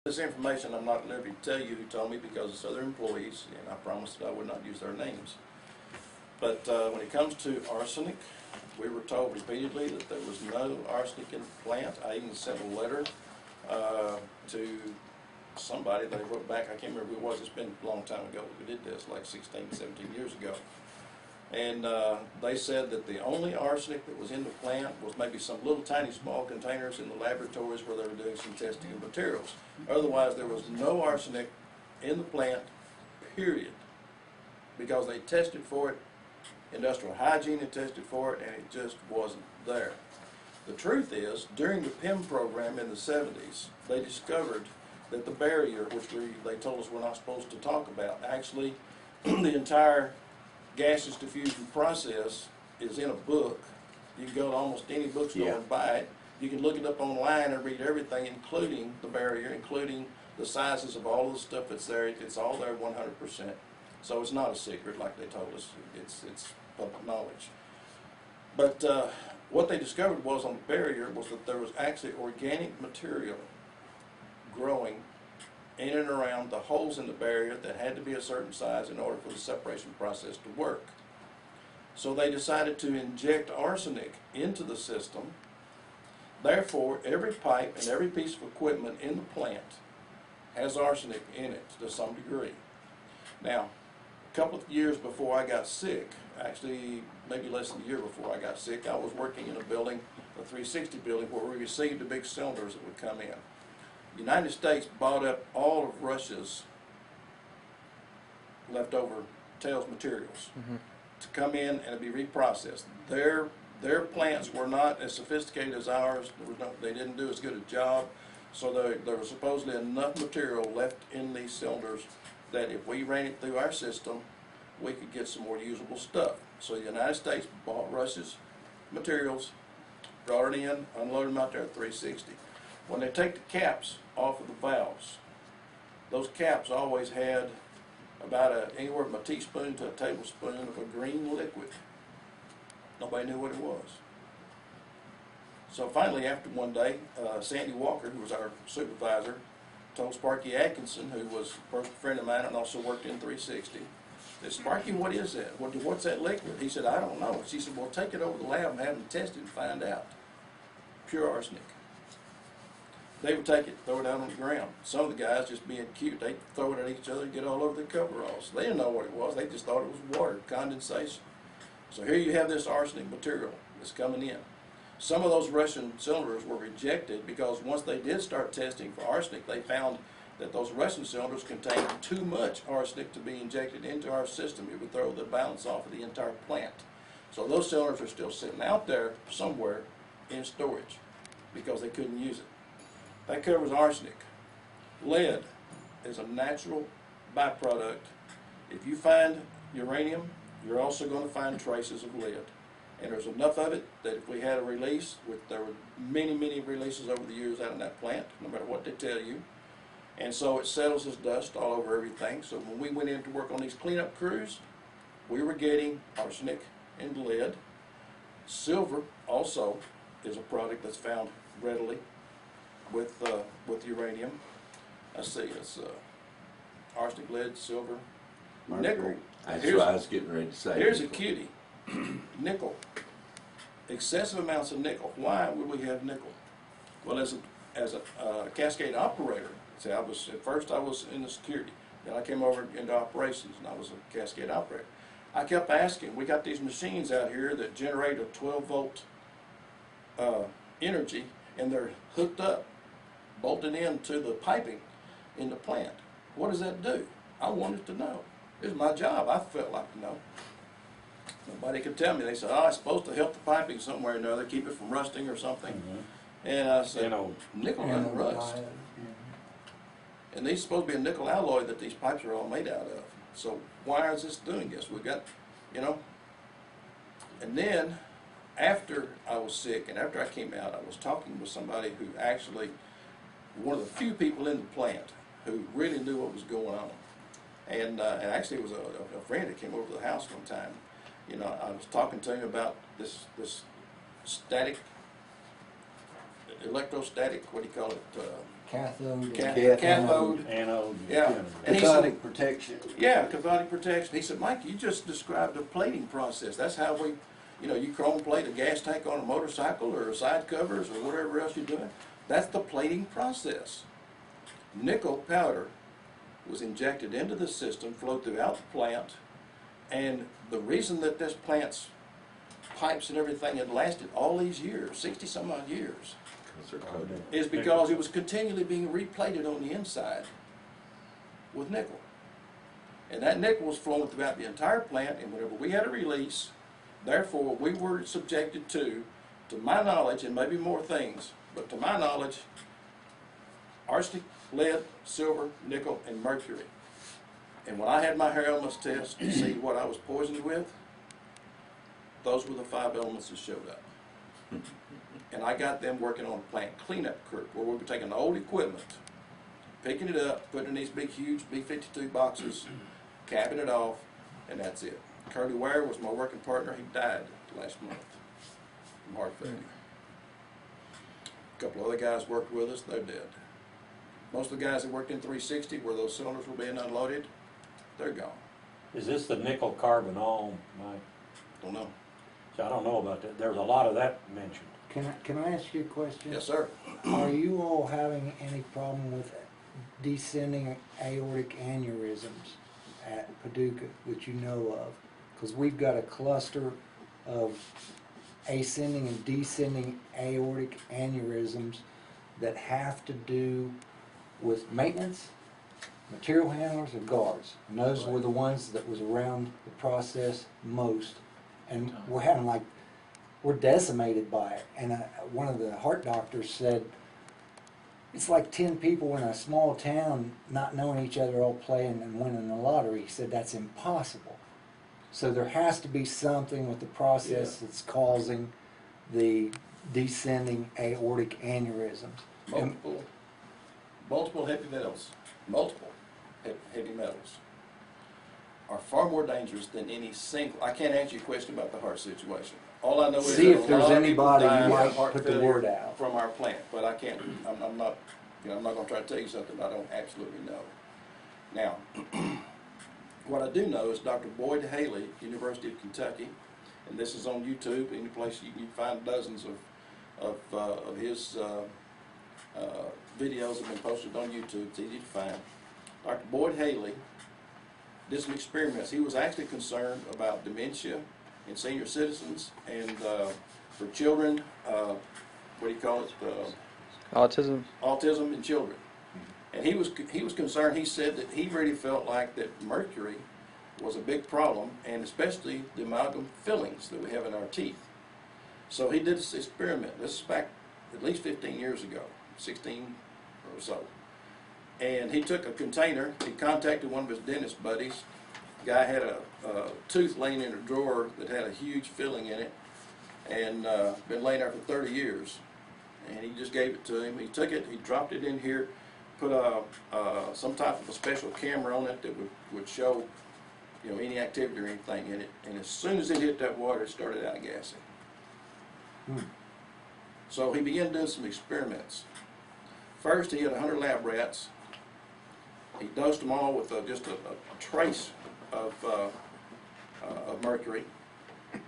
This information I'm not at liberty to tell you who told me because it's other employees, and I promised that I would not use their names. But when it comes to arsenic, we were told repeatedly that there was no arsenic in the plant. I even sent a letter to somebody that I wrote back. I can't remember who it was. It's been a long time ago. We did this, like 16, 17 years ago. And they said that the only arsenic that was in the plant was maybe some little tiny small containers in the laboratories where they were doing some testing of materials. Otherwise, there was no arsenic in the plant, period, because they tested for it, industrial hygiene had tested for it, and it just wasn't there. The truth is, during the PIM program in the 70s, they discovered that the barrier, which they told us we're not supposed to talk about, actually the entire gaseous diffusion process is in a book. You can go to almost any bookstore and buy it. You can look it up online and read everything, including the barrier, including the sizes of all of the stuff that's there. It's all there 100%. So it's not a secret like they told us. It's public knowledge. But what they discovered was on the barrier was that there was actually organic material growing in and around the holes in the barrier that had to be a certain size in order for the separation process to work. So they decided to inject arsenic into the system. Therefore, every pipe and every piece of equipment in the plant has arsenic in it to some degree. Now, a couple of years before I got sick, actually maybe less than a year before I got sick, I was working in a building, a 360 building, where we received the big cylinders that would come in. The United States bought up all of Russia's leftover tails materials to come in and be reprocessed. Their plants were not as sophisticated as ours. They didn't do as good a job. So there was supposedly enough material left in these cylinders that if we ran it through our system, we could get some more usable stuff. So the United States bought Russia's materials, brought it in, unloaded them out there at 360. When they take the caps off of the valves, those caps always had about anywhere from a teaspoon to a tablespoon of a green liquid. Nobody knew what it was. So finally, after one day, Sandy Walker, who was our supervisor, told Sparky Atkinson, who was a personal friend of mine and also worked in 360, said, "Sparky, what is that? What's that liquid?" He said, "I don't know." She said, "Well, take it over to the lab and have them tested and find out." Pure arsenic. They would take it, throw it out on the ground. Some of the guys, just being cute, they'd throw it at each other and get all over their coveralls. They didn't know what it was. They just thought it was water, condensation. So here you have this arsenic material that's coming in. Some of those Russian cylinders were rejected because once they did start testing for arsenic, they found that those Russian cylinders contained too much arsenic to be injected into our system. It would throw the balance off of the entire plant. So those cylinders are still sitting out there somewhere in storage because they couldn't use it. That covers arsenic. Lead is a natural byproduct. If you find uranium, you're also going to find traces of lead. And there's enough of it that if we had a release, there were many, many releases over the years out of that plant, no matter what they tell you. And so it settles as dust all over everything. So when we went in to work on these cleanup crews, we were getting arsenic and lead. Silver also is a product that's found readily with uranium. Let's see, it's arsenic, lead, silver, nickel. That's what I was getting ready to say. Here's a cutie. Nickel. Excessive amounts of nickel. Why would we have nickel? Well, as a cascade operator, see, at first I was in the security. Then I came over into operations, and I was a cascade operator. I kept asking. We got these machines out here that generate a 12-volt energy, and they're hooked up, bolted into the piping in the plant. What does that do? I wanted to know. It was my job. I felt like to know. Nobody could tell me. They said, "Oh, it's supposed to help the piping somewhere or another, keep it from rusting or something." And I said, "Nickel doesn't rust." And these supposed to be a nickel alloy that these pipes are all made out of. So why is this doing this? We got, And then after I was sick and after I came out, I was talking with somebody who actually, one of the few people in the plant who really knew what was going on. And actually it was a friend that came over to the house one time. I was talking to him about this static, electrostatic, what do you call it, cathode. cathode. Anode. Yeah. And he said, Cathodic protection. yeah, cathodic protection. He said, Mike, you just described a plating process. That's how we, you chrome plate a gas tank on a motorcycle or side covers or whatever else you're doing. That's the plating process. Nickel powder was injected into the system, flowed throughout the plant, and the reason that this plant's pipes and everything had lasted all these years, 60 some odd years, Because they're coated. is because it was continually being replated on the inside with nickel. And that nickel was flowing throughout the entire plant, and whenever we had a release, therefore we were subjected to my knowledge, and maybe more things, but to my knowledge, arsenic, lead, silver, nickel, and mercury. And when I had my hair elements test to see what I was poisoned with, those were the 5 elements that showed up. And I got them working on a plant cleanup crew, where we were taking the old equipment, picking it up, putting it in these big, huge B-52 boxes, capping it off, and that's it. Curly Ware was my working partner. He died last month from heart failure. A couple other guys worked with us. They're dead. Most of the guys that worked in 360, where those cylinders were being unloaded, they're gone. Is this the nickel carbonol, Mike? Don't know. So I don't know about that. There's a lot of that mentioned. Can I ask you a question? Yes, sir. Are you all having any problem with descending aortic aneurysms at Paducah that you know of? Because we've got a cluster of ascending and descending aortic aneurysms that have to do with maintenance, material handlers, and guards. And those were the ones that was around the process most. And we're having we're decimated by it. And one of the heart doctors said, it's like 10 people in a small town not knowing each other all playing and winning the lottery. He said that's impossible. So there has to be something with the process that's causing the descending aortic aneurysms. Multiple heavy metals, heavy metals are far more dangerous than any single. I can't answer your question about the heart situation. All I know is See that if a there's lot of people anybody die you of might heart put the failure word out. from our plant, but I can't. I'm not. I'm not going to try to tell you something I don't absolutely know. Now, what I do know is Dr. Boyd Haley, University of Kentucky, and this is on YouTube. Any place you can find dozens of his videos have been posted on YouTube. It's easy to find. Dr. Boyd Haley did some experiments. He was actually concerned about dementia in senior citizens and for children, what do you call it? Autism. Autism in children. And he was concerned. He said that he really felt like that mercury was a big problem, and especially the amalgam fillings that we have in our teeth. So he did this experiment. This is back at least 15 years ago, 16 or so. And he took a container. He contacted one of his dentist buddies. The guy had a tooth laying in a drawer that had a huge filling in it, and been laying there for 30 years. And he just gave it to him. He took it, he dropped it in here, put some type of a special camera on it that would show, any activity or anything in it. And as soon as it hit that water, it started outgassing. So he began doing some experiments. First, he had 100 lab rats. He dosed them all with just a trace of mercury,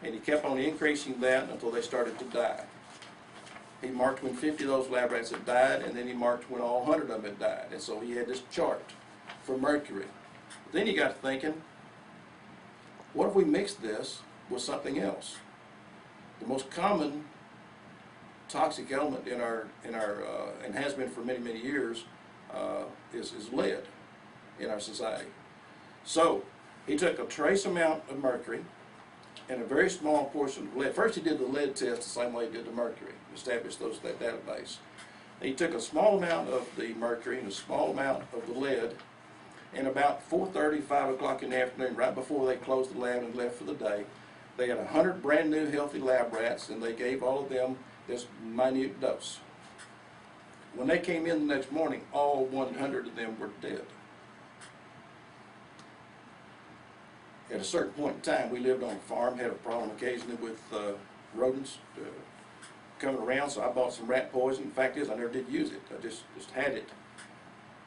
and he kept on increasing that until they started to die. He marked when 50 of those lab rats had died, and then he marked when all 100 of them had died. And so he had this chart for mercury. But then he got to thinking, what if we mixed this with something else? The most common toxic element in our and has been for many years is lead in our society. So he took a trace amount of mercury and a very small portion of lead. First he did the lead test the same way he did the mercury, established that database. He took a small amount of the mercury and a small amount of the lead, and about 4:30, 5 o'clock in the afternoon, right before they closed the lab and left for the day, they had 100 brand new healthy lab rats, and they gave all of them this minute dose. When they came in the next morning, all 100 of them were dead. At a certain point in time, we lived on a farm, had a problem occasionally with rodents, coming around, so I bought some rat poison. The fact is, I never did use it. I just had it.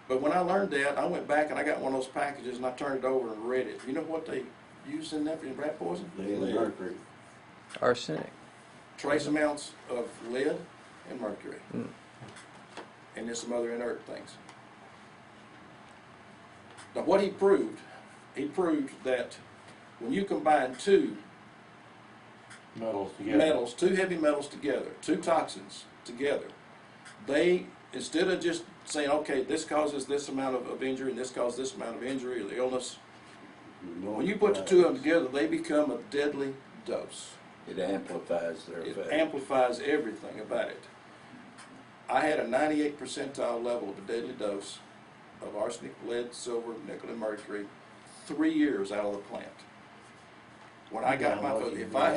But when I learned that, I went back and I got one of those packages and I turned it over and read it. You know what they used in that in rat poison? Lead and mercury. Arsenic. Trace amounts of lead and mercury. And then some other inert things. Now what he proved that when you combine two Metals together. two heavy metals together, two toxins together, they, instead of just saying, okay, this causes this amount of injury and this causes this amount of injury or the illness, when you put the two of them together, they become a deadly dose. It amplifies their It effect. amplifies everything about it. I had a 98 percentile level of a deadly dose of arsenic, lead, silver, nickel, and mercury 3 years out of the plant. When I got my foot, if I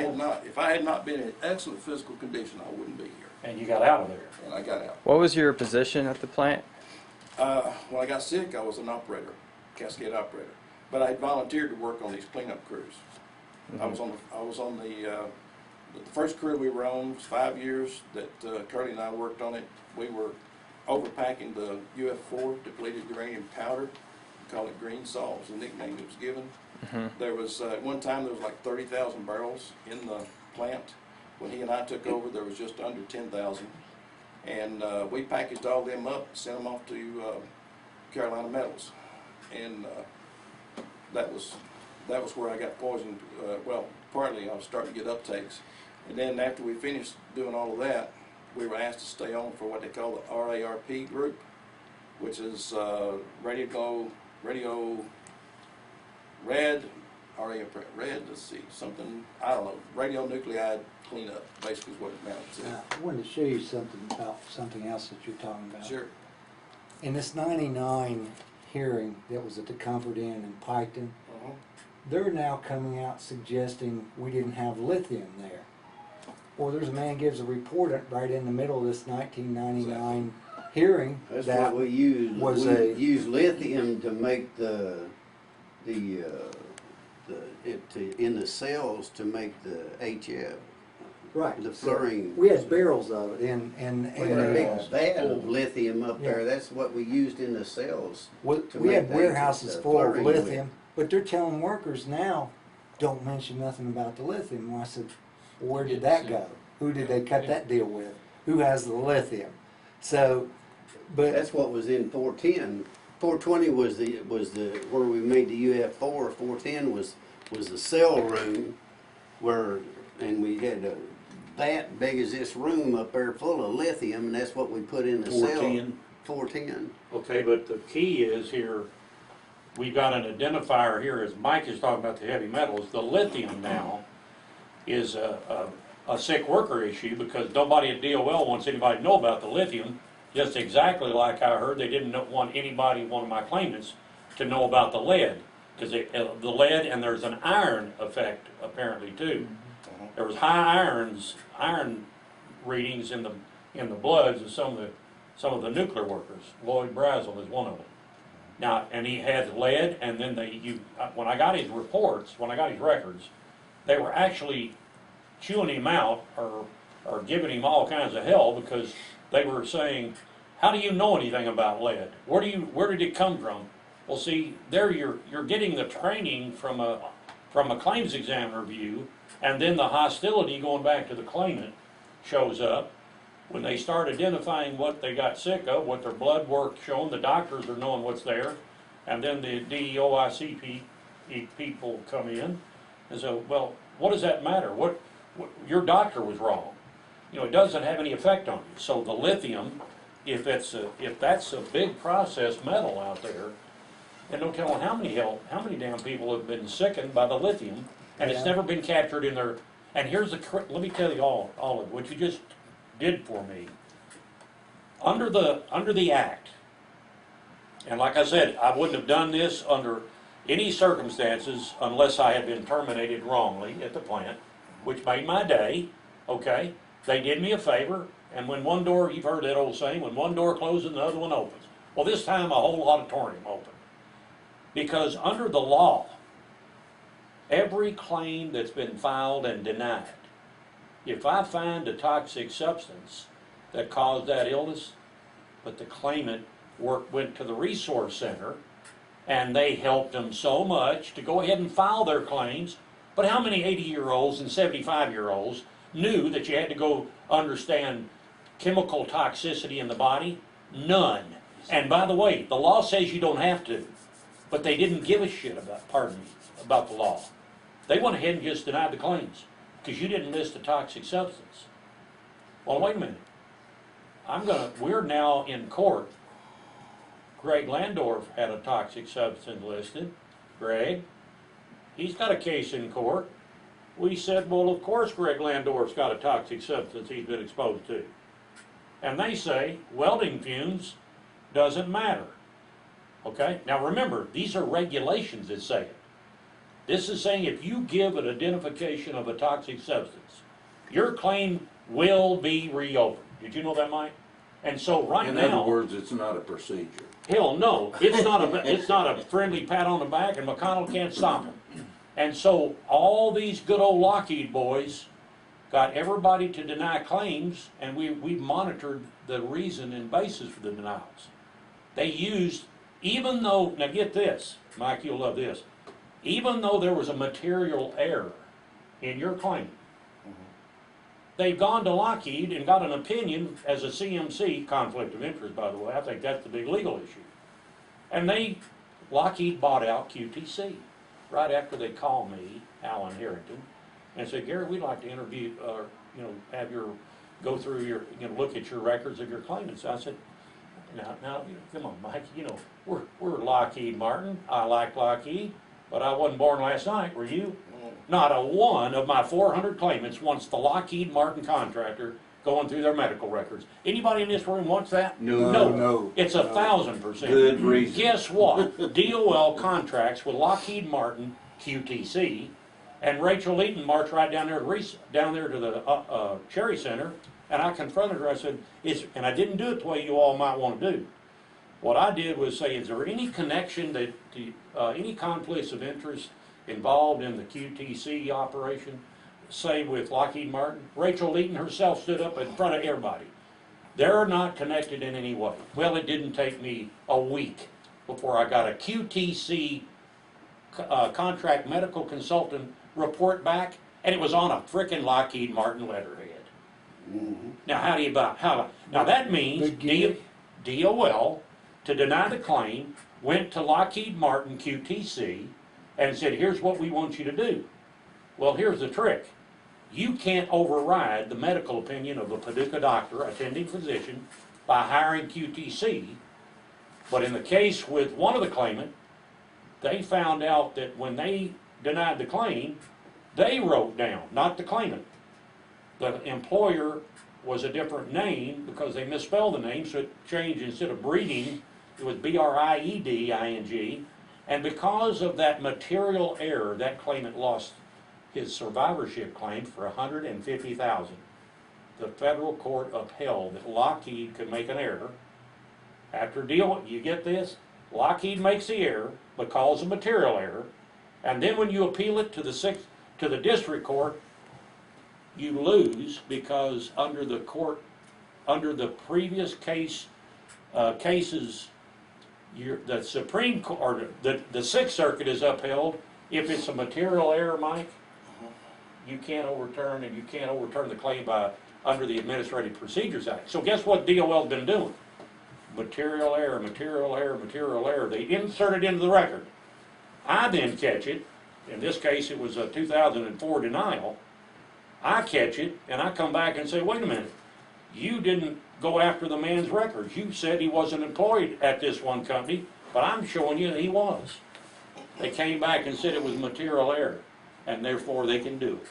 had not been in excellent physical condition, I wouldn't be here. And you got out of there. And I got out. What was your position at the plant? When I got sick, I was an operator, cascade operator. But I volunteered to work on these cleanup crews. I was on the first crew we were on was 5 years that Curly and I worked on it. We were overpacking the UF4, depleted uranium powder. We call it green salt, was the nickname it was given. There was, at one time there was like 30,000 barrels in the plant. When he and I took over, there was just under 10,000. And we packaged all them up, sent them off to Carolina Metals. And that was where I got poisoned. Well, partly I was starting to get uptakes. And then after we finished doing all of that, we were asked to stay on for what they call the RARP group, which is radio, let's see, something, I don't know, radionuclide cleanup, basically is what it amounted to. Now, I wanted to show you something about something else that you're talking about. Sure. In this 99 hearing that was at the Comfort Inn in Piketon, they're now coming out suggesting we didn't have lithium there. Well, there's a man gives a report right in the middle of this 1999 hearing. That's that what we used. was We a used lithium to make in the cells to make the HF. right. The fluorine. We had barrels of it, and We had a big vat of lithium up there. That's what we used in the cells. to we make had the warehouses the full of fluorine with. lithium, but they're telling workers now, don't mention nothing about the lithium. Well, I said, well, where did that go? Who did they cut that deal with? Who has the lithium? So, but That's what was in 410. 420 was the where we made the UF4. 410 was the cell room where, and we had a vat big as this room up there full of lithium, and that's what we put in the cell. 410. 410. Okay, but the key is here, we've got an identifier here, as Mike is talking about the heavy metals. The lithium now is a sick worker issue because nobody at DOL wants anybody to know about the lithium. Just exactly like I heard, they didn't want anybody, one of my claimants, to know about the lead. Because the lead, and there's an iron effect apparently too. There was high iron readings in the bloods of some of the nuclear workers. Lloyd Brazel is one of them. Now, and he had lead, and then when I got his reports, when I got his records, they were actually chewing him out or giving him all kinds of hell because they were saying, how do you know anything about lead? Where did it come from? Well, see, there you're getting the training from a claims examiner view, and then the hostility going back to the claimant shows up when they start identifying what they got sick of, what their blood work shown. The doctors are knowing what's there, and then the DEOIC people come in and say, well, what does that matter? What your doctor was wrong. You know, it doesn't have any effect on you. So the lithium, if that's a big process metal out there, and no telling how many damn people have been sickened by the lithium, and it's never been captured in their. And here's let me tell you all of what you just did for me. Under the act, and like I said, I wouldn't have done this under any circumstances unless I had been terminated wrongly at the plant, which made my day. Okay. They did me a favor, and when one door, you've heard that old saying, when one door closes, the other one opens. Well, this time a whole auditorium opened. Because under the law, every claim that's been filed and denied if I find a toxic substance that caused that illness, but the claimant went to the resource center and they helped them so much to go ahead and file their claims, but how many 80-year-olds and 75-year-olds knew that you had to go understand chemical toxicity in the body? None. And by the way, the law says you don't have to, but they didn't give a shit about the law. They went ahead and just denied the claims because you didn't list a toxic substance. Well, wait a minute. We're now in court. Greg Landorf had a toxic substance listed. Greg, he's got a case in court. We said, well, of course Greg Landorf's got a toxic substance he's been exposed to. And they say welding fumes doesn't matter. Okay? Now remember, these are regulations that say it. This is saying if you give an identification of a toxic substance, your claim will be reopened. Did you know that, Mike? And so right now... In other words, it's not a procedure. Hell no. It's not a friendly pat on the back, and McConnell can't stop him. And so all these good old Lockheed boys got everybody to deny claims, and we monitored the reason and basis for the denials. They used, even though, now get this, Mike, you'll love this, even though there was a material error in your claim, they've gone to Lockheed and got an opinion as a CMC, conflict of interest, by the way. I think that's the big legal issue. And Lockheed bought out QTC right after they called me, Alan Harrington, and said, Gary, we'd like to interview, have go through your, look at your records of your claimants. I said, now, come on, Mike, we're Lockheed-Martin. I like Lockheed, but I wasn't born last night, were you? Not a one of my 400 claimants wants the Lockheed-Martin contractor going through their medical records. Anybody in this room wants that? No. It's 1,000%. Good reason. Guess what? DOL contracts with Lockheed-Martin, QTC, and Rachel Eaton marched right down there to the Cherry Center, and I confronted her. I said, and I didn't do it the way you all might want to do. What I did was say, is there any connection any conflicts of interest involved in the QTC operation, say with Lockheed Martin? Rachel Eaton herself stood up in front of everybody. They're not connected in any way. Well, it didn't take me a week before I got a QTC contract medical consultant report back, and it was on a frickin' Lockheed Martin letterhead. Now, now that means DOL, to deny the claim, went to Lockheed Martin QTC and said, here's what we want you to do. Well, here's the trick. You can't override the medical opinion of a Paducah doctor, attending physician, by hiring QTC. But in the case with one of the claimants, they found out that when they denied the claim, they wrote down, not the claimant. The employer was a different name because they misspelled the name, so it changed, instead of breeding, it was B-R-I-E-D-I-N-G. And because of that material error, that claimant lost his survivorship claim for $150,000. The federal court upheld that Lockheed could make an error. After you get this? Lockheed makes the error, but calls a material error, and then when you appeal it to the district court, you lose, because under the previous cases, the Supreme Court, or the Sixth Circuit is upheld. If it's a material error, Mike, you can't overturn, and you can't overturn the claim under the Administrative Procedures Act. So guess what DOL's been doing? Material error, material error, material error. They insert it into the record. I then catch it. In this case, it was a 2004 denial. I catch it, and I come back and say, wait a minute. You didn't go after the man's records. You said he wasn't employed at this one company, but I'm showing you that he was. They came back and said it was material error, and therefore they can do it.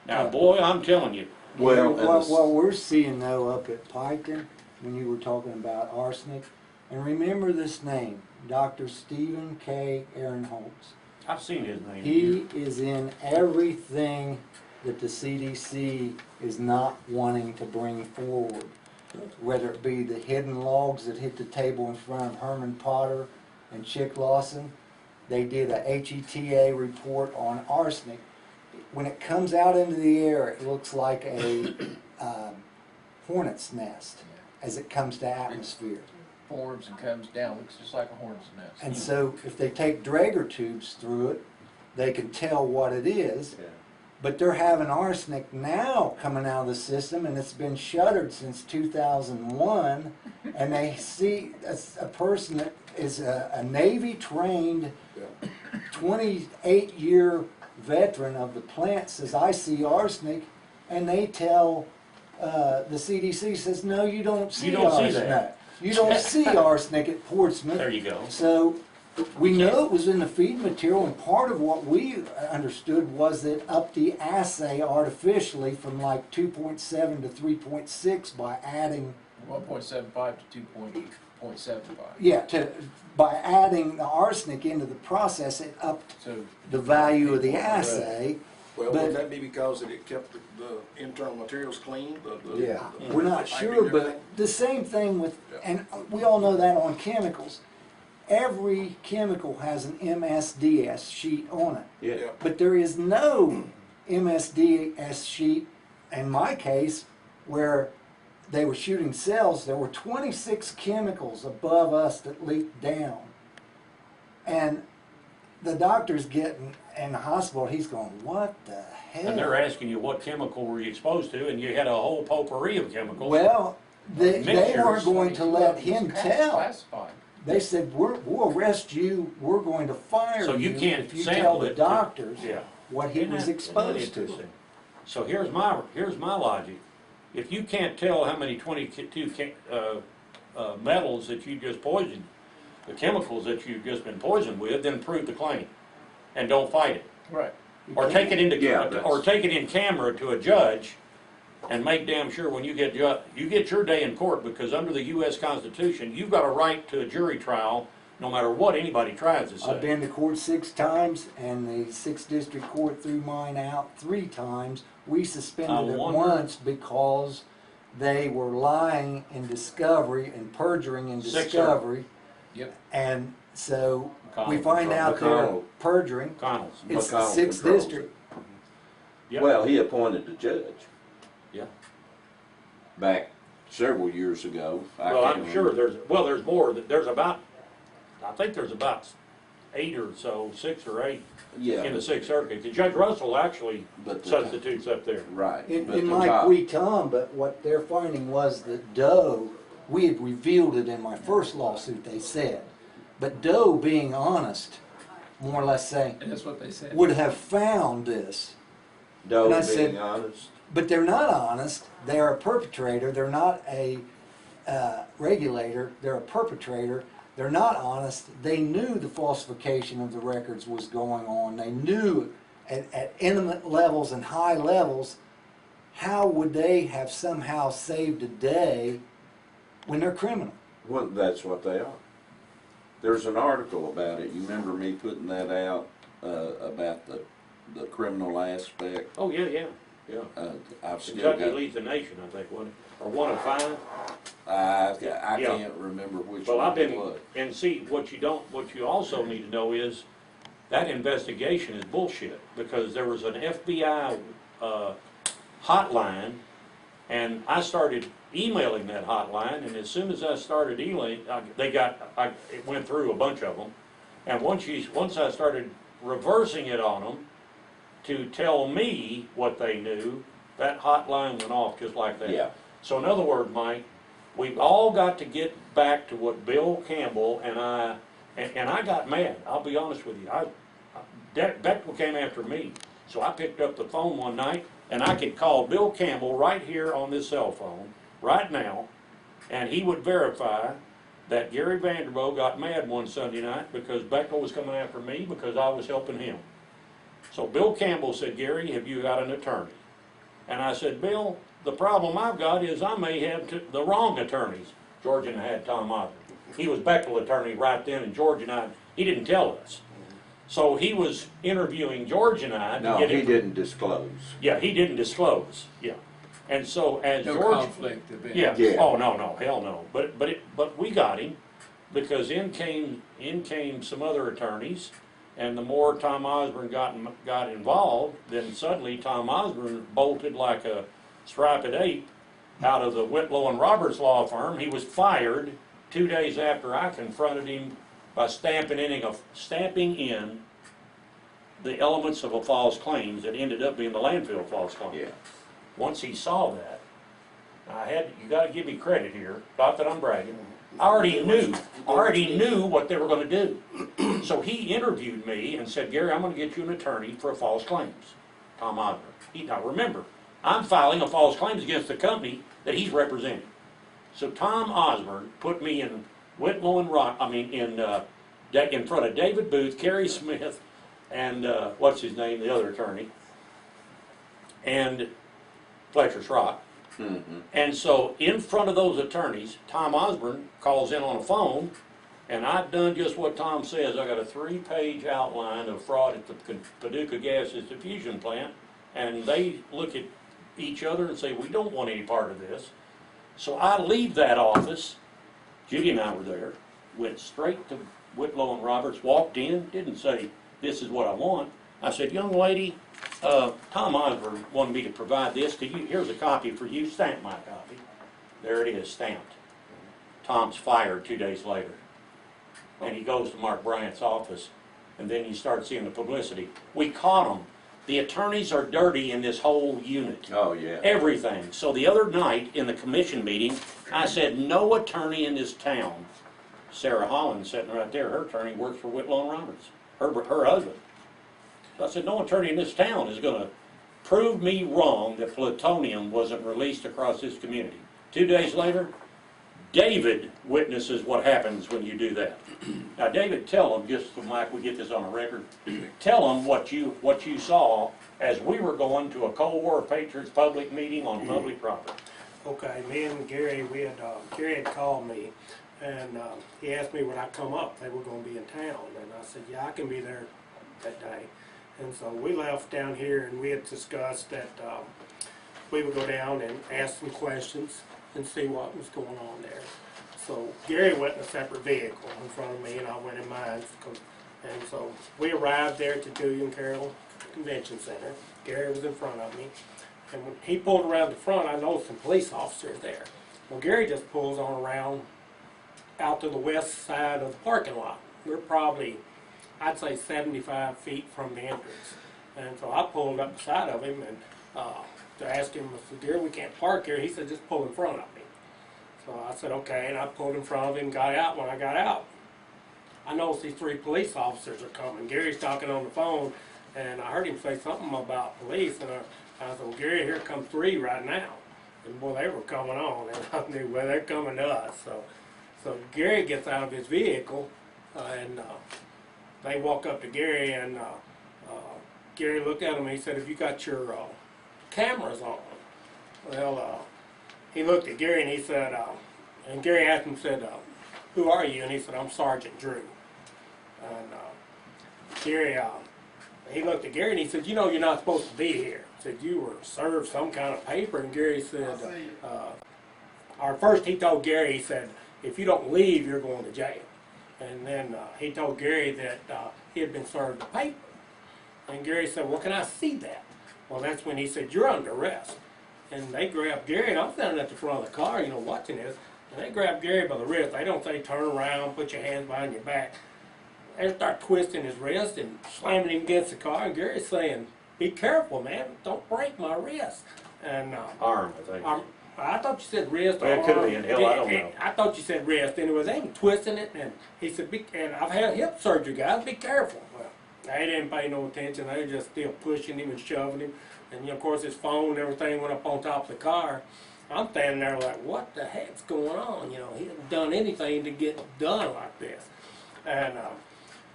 Now, boy, I'm telling you. Well, what we're seeing though up at Piketon, when you were talking about arsenic, and remember this name, Dr. Stephen K. Ehrenholtz. I've seen his name. He is in everything that the CDC is not wanting to bring forward, whether it be the hidden logs that hit the table in front of Herman Potter and Chick Lawson. They did a HETA report on arsenic, when it comes out into the air, it looks like a hornet's nest as it comes to atmosphere. Forms and comes down, looks just like a hornet's nest. And so if they take Draeger tubes through it, they can tell what it is. Yeah. But they're having arsenic now coming out of the system, and it's been shuttered since 2001. And they see a person that is a Navy-trained, 28-year veteran of the plant says, I see arsenic, and they tell the CDC says, no, you don't see arsenic. that. You don't see arsenic at Portsmouth. There you go. So we know it was in the feed material, and part of what we understood was that upped the assay artificially from like 2.7 to 3.6 by adding 1.75 to 2.75. yeah, by adding the arsenic into the process, it upped So the value of the assay. Well, But- would that be because it kept the internal materials clean? Yeah, we're not piping sure, and but everything? the same thing with, Yeah. and we all know that on chemicals. Every chemical has an MSDS sheet on it, Yeah. but there is no MSDS sheet, in my case, where they were shooting cells. There were 26 chemicals above us that leaked down. And the doctor's getting in the hospital, he's going, what the hell? And they're asking you what chemical were you exposed to, and you had a whole potpourri of chemicals. Well, they Mixtures. weren't going to let him tell. Classified. They said, we'll arrest you, we're going to fire So you you can't if you sample tell the it. doctors Yeah. what he was exposed to. Interesting? So here's my logic. If you can't tell how many 22 metals that you just poisoned, the chemicals that you've just been poisoned with, then prove the claim, and don't fight it, Right. or take it into Yeah, that's- or take it in camera to a judge, and make damn sure when you get your day in court, because under the U.S. Constitution you've got a right to a jury trial, no matter what anybody tries to say. I've been to court 6 times, and the 6th District Court threw mine out 3 times. We suspended it wonder- once because they were lying in discovery and perjuring in Sixer. discovery. Yep. And so we McConnell find out they're McConnell. perjuring. Connell's. It's the McConnell 6th controls District. Yeah. Well, he appointed the judge Yeah. back several years ago. Well, can't I'm sure remember. there's more. I think there's about 8 or so, 6 or 8 Yeah, in the Sixth Circuit. Judge Russell actually but the- substitutes up there. right. It, but it the might top- we Tom, but what they're finding was that Doe, we had revealed it in my first lawsuit, they said. But Doe, being honest, more or less saying, And that's what they said. would have found this. Doe And I being said- honest. But they're not honest. They're a perpetrator. They're not a regulator. They're a perpetrator. They're not honest. They knew the falsification of the records was going on. They knew at intimate levels and high levels. How would they have somehow saved a day when they're criminal? Well, that's what they are. There's an article about it. You remember me putting that out about the criminal aspect? Oh, yeah. I've still Kentucky got. leads the nation, I think, wasn't it? Or 1 of 5. I Yeah. can't remember which Well, one I've it been, was. and see, what you also need to know is that investigation is bullshit, because there was an FBI hotline, and I started emailing that hotline, and as soon as I started emailing, it went through a bunch of them, and once I started reversing it on them to tell me what they knew, that hotline went off just like that. Yeah. So in other words, Mike, we've all got to get back to what Bill Campbell and I got mad. I'll be honest with you. Bechtel came after me, so I picked up the phone one night, and I could call Bill Campbell right here on this cell phone, right now, and he would verify that Gary Vanderbilt got mad one Sunday night because Bechtel was coming after me because I was helping him. So Bill Campbell said, Gary, have you got an attorney? And I said, Bill, the problem I've got is I may have the wrong attorneys. George and I had Tom Osborne. He was Bechtel attorney right then, and George and I, he didn't tell us. So he was interviewing George and I to No, get he him. didn't disclose. Yeah, he didn't disclose. Yeah, and so as No George. conflict of interest. Yeah. Yeah. Oh no, hell no. But we got him because in came some other attorneys, And the more Tom Osborne got involved, then suddenly Tom Osborne bolted like a striped ape out of the Whitlow and Roberts law firm. He was fired 2 days after I confronted him by stamping in the elements of a false claims that ended up being the landfill false claim. Yeah. Once he saw that, you got to give me credit here. Not that I'm bragging. I already knew what they were going to do. So he interviewed me and said, Gary, I'm going to get you an attorney for a false claims. Tom Osborne. Now remember, I'm filing a false claims against the company that he's representing. So Tom Osborne put me in Whitlow and in front of David Booth, Kerry Smith, and what's his name, the other attorney, and Fletcher Schrock. Mm-hmm. And so in front of those attorneys, Tom Osborne calls in on a phone, and I've done just what Tom says. I got a 3-page outline of fraud at the Paducah Gaseous Diffusion plant, and they look at each other and say, we don't want any part of this. So I leave that office, Judy and I were there, went straight to Whitlow and Roberts, walked in, didn't say, this is what I want. I said, young lady, Tom Osborne wanted me to provide this to you. Here's a copy for you. Stamp my copy. There it is, stamped. Tom's fired 2 days later. And he goes to Mark Bryant's office, and then you start seeing the publicity. We caught him. The attorneys are dirty in this whole unit. Oh, yeah. Everything. So the other night in the commission meeting, I said, no attorney in this town. Sarah Holland sitting right there, her attorney works for Whitlow and Roberts, her husband. So I said, no attorney in this town is going to prove me wrong that plutonium wasn't released across this community. 2 days later, David witnesses what happens when you do that. Now, David, tell them, just so Mike, we get this on a record, tell them what you saw as we were going to a Cold War Patriots public meeting on public property. Okay, me and Gary, Gary had called me, and he asked me would I come up. They were going to be in town, and I said, yeah, I can be there that day. And so we left down here, and we had discussed that we would go down and ask some questions and see what was going on there. So Gary went in a separate vehicle in front of me, and I went in mine. And so we arrived there at the Julian Carroll Convention Center. Gary was in front of me. And when he pulled around the front, I noticed some police officers there. Well, Gary just pulls on around out to the west side of the parking lot. We're probably, I'd say, 75 feet from the entrance. And so I pulled up beside of him and to ask him, I said, Gary, we can't park here. He said, just pull in front of me. So I said, okay, and I pulled in front of him, got out. When I got out, I noticed these 3 police officers are coming. Gary's talking on the phone, and I heard him say something about police, and I said, well, Gary, here come 3 right now. And boy, they were coming on, and I knew, well, they're coming to us. So Gary gets out of his vehicle, and they walk up to Gary, and Gary looked at him, and he said, have you got your cameras on? Well, he looked at Gary, and he said, and Gary asked him, said, who are you? And he said, I'm Sergeant Drew. And Gary, he looked at Gary, and he said, you know you're not supposed to be here. He said, you were served some kind of paper. And Gary said, or first he told Gary, he said, if you don't leave, you're going to jail. And then he told Gary that he had been served a paper. And Gary said, well, can I see that? Well, that's when he said, you're under arrest. And they grabbed Gary, and I'm standing at the front of the car, you know, watching this, and they grabbed Gary by the wrist. They don't say turn around, put your hands behind your back. They start twisting his wrist and slamming him against the car, and Gary's saying, be careful, man, don't break my wrist. And Arm, I think. I thought you said wrist or Well, it could arm. be in hell, I don't know. I thought you said wrist. Anyway, they were twisting it, and he said, and I've had hip surgery, guys, be careful. Well, they didn't pay no attention. They were just still pushing him and shoving him. And, you know, of course, his phone and everything went up on top of the car. I'm standing there like, what the heck's going on? You know, he hasn't done anything to get done like this. And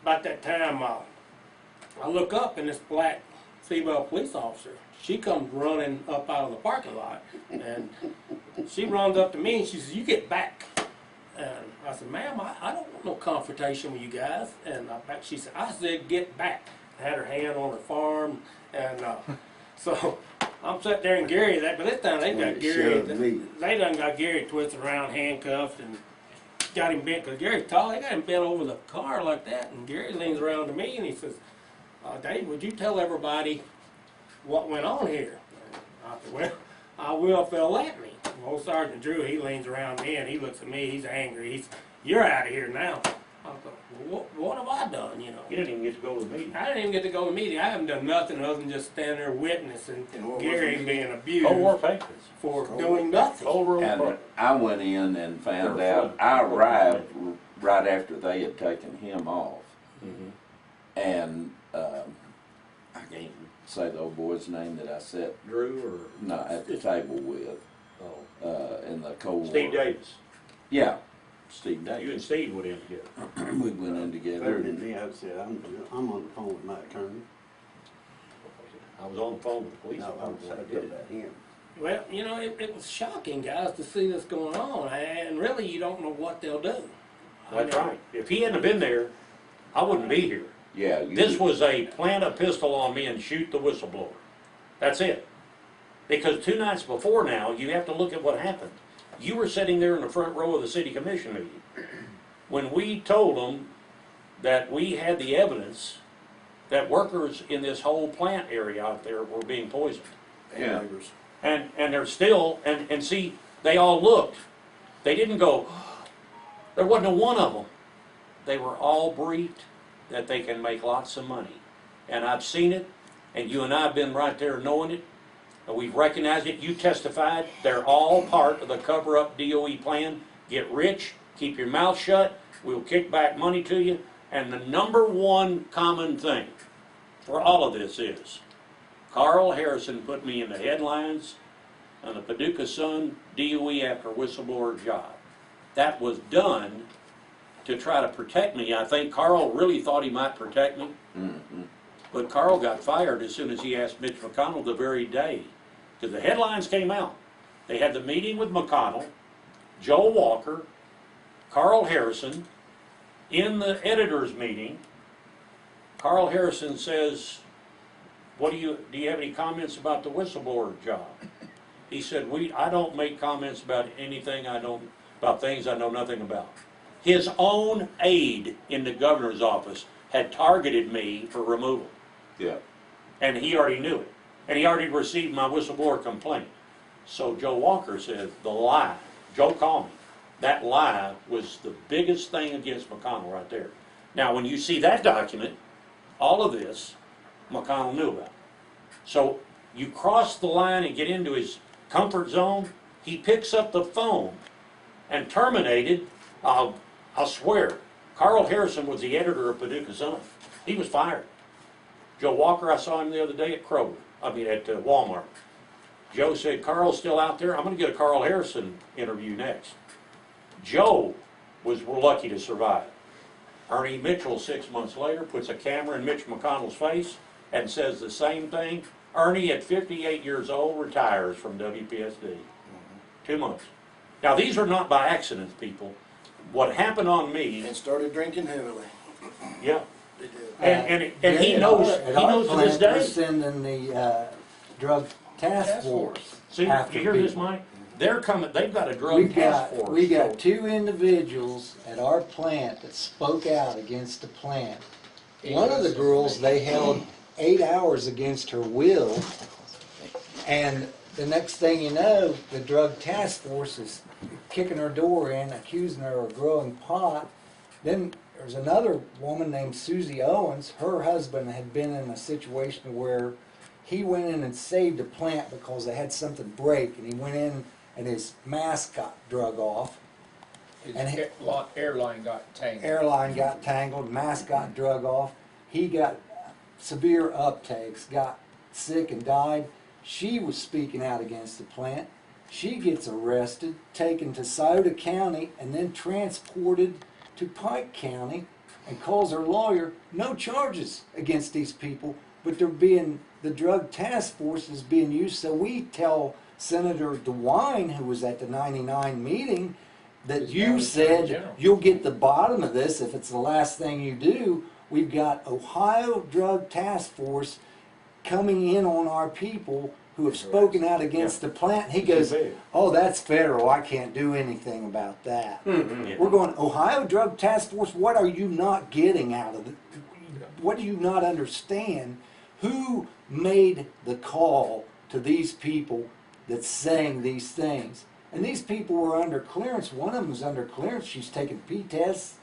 about that time, I look up, and this black female police officer, she comes running up out of the parking lot, and she runs up to me, and she says, you get back. And I said, ma'am, I don't want no confrontation with you guys. And she said, I said, get back. I had her hand on her farm, and so I'm sitting there, and Gary, but this time they got Gary, they done got Gary twisted around, handcuffed, and got him bent, because Gary's tall, they got him bent over the car like that, and Gary leans around to me and he says, Dave, would you tell everybody what went on here? I said, well, I will if they'll let me. Old Sergeant Drew, he leans around me and he looks at me, he's angry. He's, you're out of here now. I thought, well, what have I done, you know? You didn't even get to go to the meeting. I didn't even get to go to the meeting. I haven't done nothing other than just stand there witnessing And what was Gary the being Cold abused War papers. for doing nothing. Cold War And papers. I went in and found They're out, fun. I arrived right after they had taken him off. Mhm. And, I can't say the old boy's name that I sat, Drew at the table with, or in the Cold War. Steve Davis. Yeah, Steve You and Davis. Steve went in together. We went in Better together. than me, I said, I'm on the phone with my attorney. I was on the phone with the police. No, I was when I saying did it. about him. Well, you know, it was shocking, guys, to see this going on, and really you don't know what they'll do. That's right. If he hadn't been there, I wouldn't be here. Yeah. This was a plant a pistol on me and shoot the whistleblower. That's it. Because 2 nights before now, you have to look at what happened. You were sitting there in the front row of the city commission meeting when we told them that we had the evidence that workers in this whole plant area out there were being poisoned. Yeah. neighbors. And they're still, and see, they all looked. They didn't go, there wasn't a one of them. They were all briefed that they can make lots of money. And I've seen it, and you and I have been right there knowing it. And we've recognized it. You testified. They're all part of the cover-up DOE plan. Get rich, keep your mouth shut, we'll kick back money to you. And the number one common thing for all of this is, Carl Harrison put me in the headlines on the Paducah Sun DOE after whistleblower job. That was done to try to protect me. I think Carl really thought he might protect me, but Carl got fired as soon as he asked Mitch McConnell the very day, because the headlines came out. They had the meeting with McConnell, Joe Walker, Carl Harrison. In the editors' meeting, Carl Harrison says, do you have any comments about the whistleblower job? He said, I don't make comments about anything about things I know nothing about. His own aide in the governor's office had targeted me for removal. Yeah. And he already knew it. And he already received my whistleblower complaint. So Joe Walker said, the lie, Joe called me, that lie was the biggest thing against McConnell right there. Now, when you see that document, all of this, McConnell knew about. So you cross the line and get into his comfort zone, he picks up the phone and terminated, I swear, Carl Harrison was the editor of Paducah Sun. He was fired. Joe Walker, I saw him the other day at Walmart. Joe said, Carl's still out there. I'm going to get a Carl Harrison interview next. Joe was lucky to survive. Ernie Mitchell, 6 months later, puts a camera in Mitch McConnell's face and says the same thing. Ernie, at 58 years old, retires from WPSD. 2 months. Now, these are not by accident, people. What happened on me, And started drinking heavily. yeah, They did. and he knows to this We're day. sending the drug task force. See, after you hear this, people. Mike? They're coming, they've got a drug We task force. we got 2 individuals at our plant that spoke out against the plant. One of the girls they held 8 hours against her will, and the next thing you know, the drug task force is kicking her door in, accusing her of growing pot. Then there's another woman named Susie Owens. Her husband had been in a situation where he went in and saved a plant because they had something break, and he went in and his mask got drug off. His And he- airline got tangled. Airline got tangled, mask got drug off. He got severe uptakes, got sick and died. She was speaking out against the plant. She gets arrested, taken to Sauter County, and then transported to Pike County, and calls her lawyer. No charges against these people, but the drug task force is being used. So we tell Senator DeWine, who was at the 99 meeting, that He's now you Attorney said General. you'll get the bottom of this if it's the last thing you do. We've got Ohio Drug Task Force coming in on our people who have spoken out against the plant. He goes, oh, that's federal. I can't do anything about that. We're going, Ohio Drug Task Force, what are you not getting out of it? What do you not understand? Who made the call to these people that's saying these things? And these people were under clearance. One of them was under clearance. She's taken P-tests.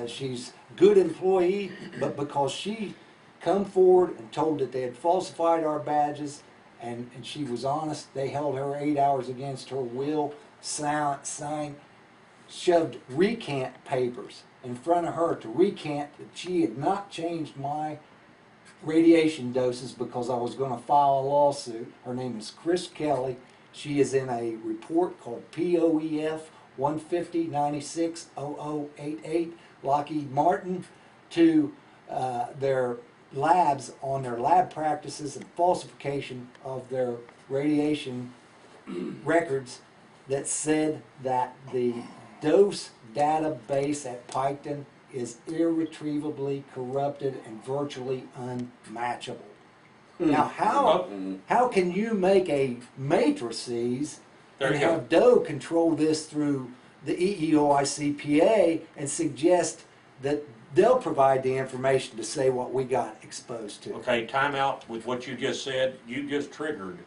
She's a good employee, but because she come forward and told that they had falsified our badges, and she was honest, they held her 8 hours against her will, signed, shoved recant papers in front of her to recant that she had not changed my radiation doses because I was going to file a lawsuit. Her name is Chris Kelly. She is in a report called POEF 150-96-0088, Lockheed-Martin, to their labs on their lab practices and falsification of their radiation records that said that the dose database at Piketon is irretrievably corrupted and virtually unmatchable. Now, how can you make a matrices and have Doe control this through the EEOICPA and suggest that they'll provide the information to say what we got exposed to? Okay, time out with what you just said. You just triggered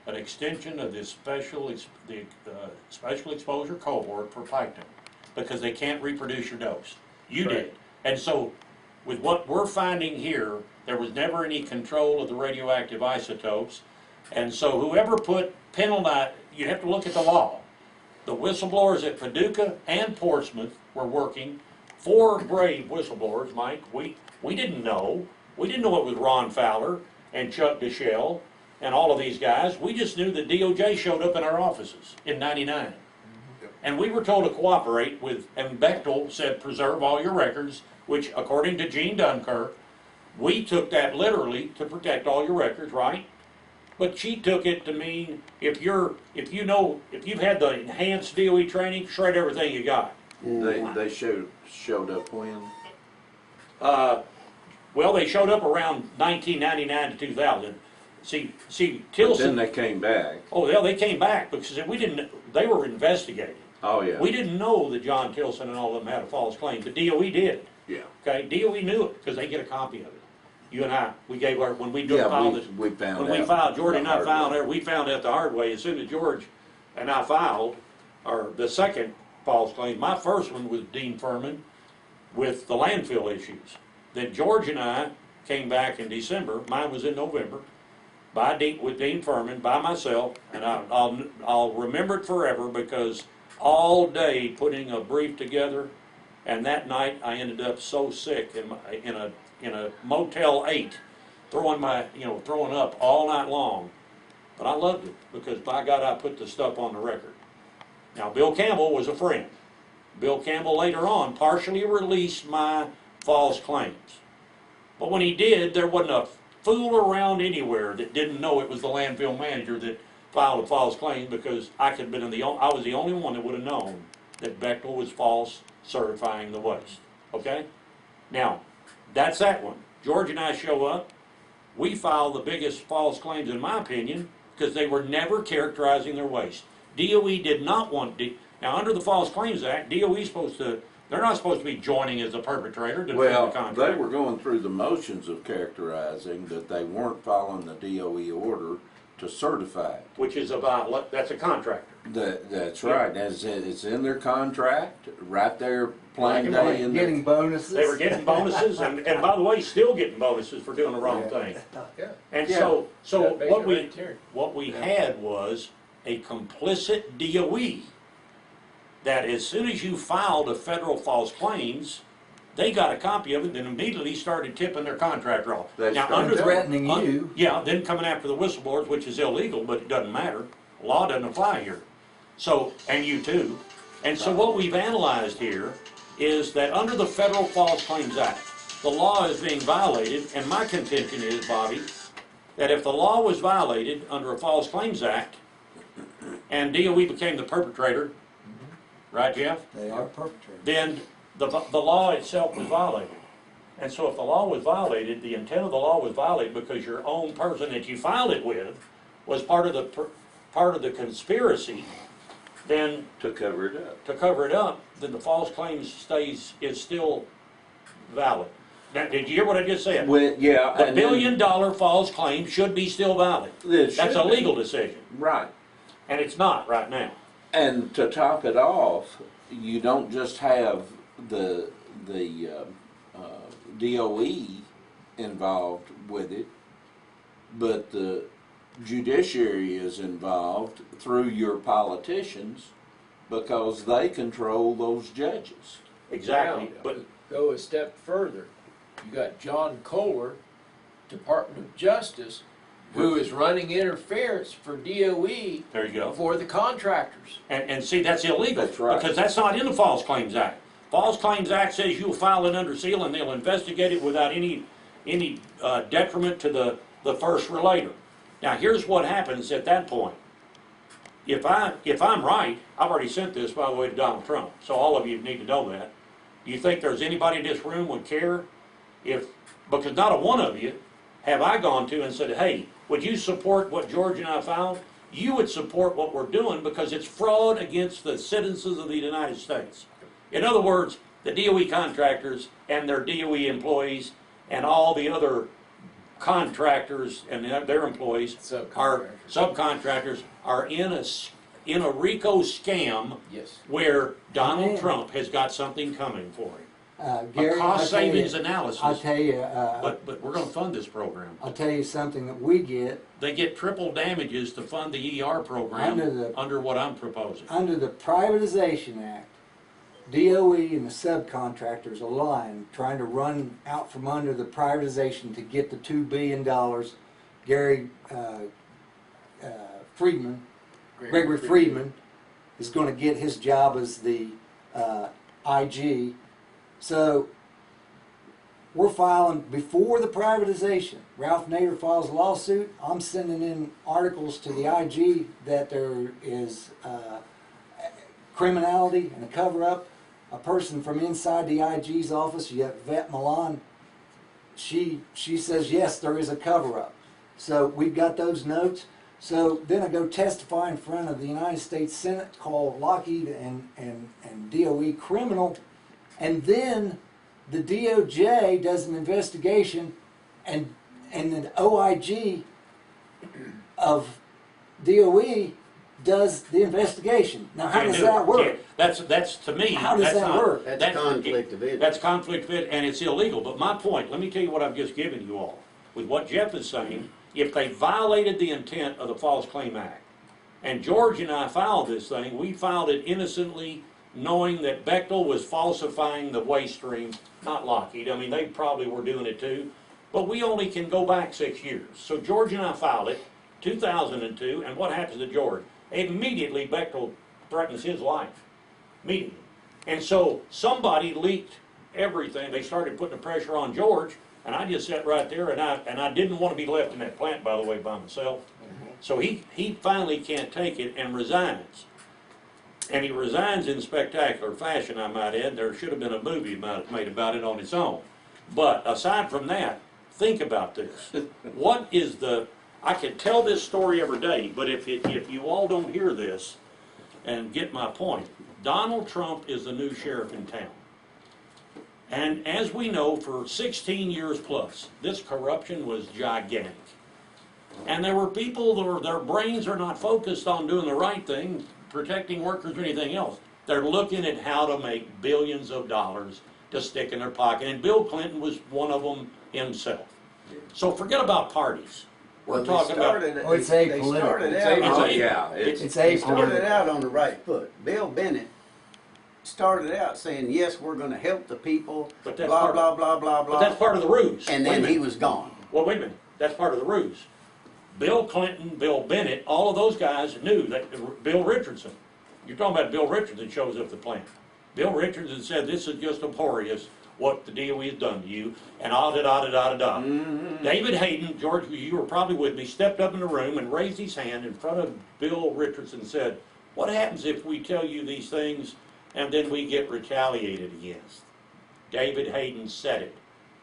an extension of this special exposure cohort for Piketon because they can't reproduce your dose. You did. And so with what we're finding here, there was never any control of the radioactive isotopes. And so whoever put penalty, you have to look at the law. The whistleblowers at Paducah and Portsmouth were working. 4 brave whistleblowers, Mike. We didn't know. We didn't know it was Ron Fowler and Chuck DeShell and all of these guys. We just knew that DOJ showed up in our offices in '99. And we were told to cooperate with, and Bechtel said, preserve all your records, which according to Gene Dunkirk, we took that literally to protect all your records, right? But she took it to mean if you've had the enhanced DOE training, shred everything you got. They showed up when? Well, they showed up around 1999 to 2000. See, Tilson. Then they came back. Oh, yeah, they came back because they were investigating. Oh, yeah. We didn't know that John Tilson and all of them had a false claim. The DOE did. Yeah. Okay, DOE knew it because they get a copy of it. You and I, we gave our, when we filed this, we found when out we filed, George and I the hard filed way. there, we found out the hard way. As soon as George and I filed, or the second false claim, my first one was Dean Furman with the landfill issues. Then George and I came back in December, mine was in November, with Dean Furman, by myself, and I'll remember it forever because all day putting a brief together, and that night I ended up so sick in a Motel 8, throwing up all night long. But I loved it because by God I put the stuff on the record. Now Bill Campbell was a friend. Bill Campbell later on partially released my false claims. But when he did, there wasn't a fool around anywhere that didn't know it was the landfill manager that filed a false claim because I was the only one that would have known that Bechtel was false certifying the waste. Okay? Now, that's that one. George and I show up. We file the biggest false claims in my opinion because they were never characterizing their waste. DOE did not want now under the False Claims Act, DOE's they're not supposed to be joining as the perpetrator to defend the contract. They were going through the motions of characterizing that they weren't following the DOE order to certify it. Which is that's a contractor. That's right. It's in their contract, right there, plain day in Getting bonuses. They were getting bonuses, and by the way, still getting bonuses for doing the wrong thing. Yeah. And Yeah. so Yeah, what we had was a complicit DOE that as soon as you filed a federal false claims, they got a copy of it, then immediately started tipping their contractor off. That's now, right. under Threatening you. Yeah, then coming after the whistleblowers, which is illegal, but it doesn't matter. Law doesn't apply here. So, and you too. And so what we've analyzed here is that under the Federal False Claims Act, the law is being violated, and my contention is, Bobby, that if the law was violated under a False Claims Act, and DOE became the perpetrator, right, Jeff? They are perpetrators. Then the law itself was violated. And so if the law was violated, the intent of the law was violated because your own person that you filed it with was part of the conspiracy, then To cover it up. then the false claims is still valid. Now, did you hear what I just said? Well, yeah. The and then- billion-dollar false claim should be still valid. It That's should a be. legal decision, Right. and it's not right now. And to top it off, you don't just have the DOE involved with it, but the judiciary is involved through your politicians because they control those judges. Exactly, Now, but go a step further. You got John Kohler, Department of Justice, who is running interference for DOE there you go. for the contractors. And see, that's illegal. That's right. Because that's not in the False Claims Act. False Claims Act says you'll file it under seal and they'll investigate it without any detriment to the first relator. Now, here's what happens at that point. If I'm right, I've already sent this, by the way, to Donald Trump, so all of you need to know that. Do you think there's anybody in this room would care because not a one of you have I gone to and said, hey, would you support what George and I filed? You would support what we're doing because it's fraud against the citizens of the United States. In other words, the DOE contractors and their DOE employees and all the other contractors and their employees subcontractors are in a RICO scam Yes. where Donald Amen. Trump has got something coming for him. Gary, A cost I'll tell you- savings analysis. I'll tell you, But we're going to fund this program. I'll tell you something that we get They get triple damages to fund the ER program under what I'm proposing. under the Privatization Act. DOE and the subcontractors align, trying to run out from under the privatization to get the $2 billion. Gary Gregory Friedman is going to get his job as the IG. So we're filing before the privatization. Ralph Nader files a lawsuit. I'm sending in articles to the IG that there is criminality and a cover-up. A person from inside the IG's office, you have Vet Milan, she says, yes, there is a cover-up. So we've got those notes. So then I go testify in front of the United States Senate, call Lockheed and DOE criminal, and then the DOJ does an investigation, and the OIG of DOE does the investigation. Now, how does that work? That's to me. How does that work? That's conflict of interest. That's conflict of interest, and it's illegal. But my point, let me tell you what I've just given you all. With what Jeff is saying, if they violated the intent of the False Claim Act, and George and I filed this thing, we filed it innocently, knowing that Bechtel was falsifying the waste stream, not Lockheed. I mean, they probably were doing it too, but we only can go back 6 years. So George and I filed it, 2002, and what happens to George? Immediately, Bechtel threatens his life. Immediately. And so somebody leaked everything. They started putting the pressure on George, and I just sat right there, and I didn't want to be left in that plant, by the way, by myself. So he finally can't take it and resigns. And he resigns in spectacular fashion, I might add. There should have been a movie made about it on its own. But aside from that, think about this. What is I could tell this story every day, but if you all don't hear this and get my point, Donald Trump is the new sheriff in town. And as we know, for 16 years plus, this corruption was gigantic. And there were people, their brains are not focused on doing the right thing, protecting workers or anything else. They're looking at how to make billions of dollars to stick in their pocket. And Bill Clinton was one of them himself. So forget about parties. We're talking about... Oh, it's apolitical. It's They started apolitical. out on the right foot. Bill Bennett started out saying, yes, we're going to help the people, But blah, that's blah, blah, blah, blah. But that's part of the ruse. And Wait a then he minute. was gone. Well, wait a minute. That's part of the ruse. Bill Clinton, Bill Bennett, all of those guys knew that Bill Richardson, you're talking about Bill Richardson shows up at the plant. Bill Richardson said, this is just abhorrent what the DOE has done to you, and da-da-da-da-da-da. David Hayden, George, you were probably with me, stepped up in the room and raised his hand in front of Bill Richardson and said, what happens if we tell you these things and then we get retaliated against? David Hayden said it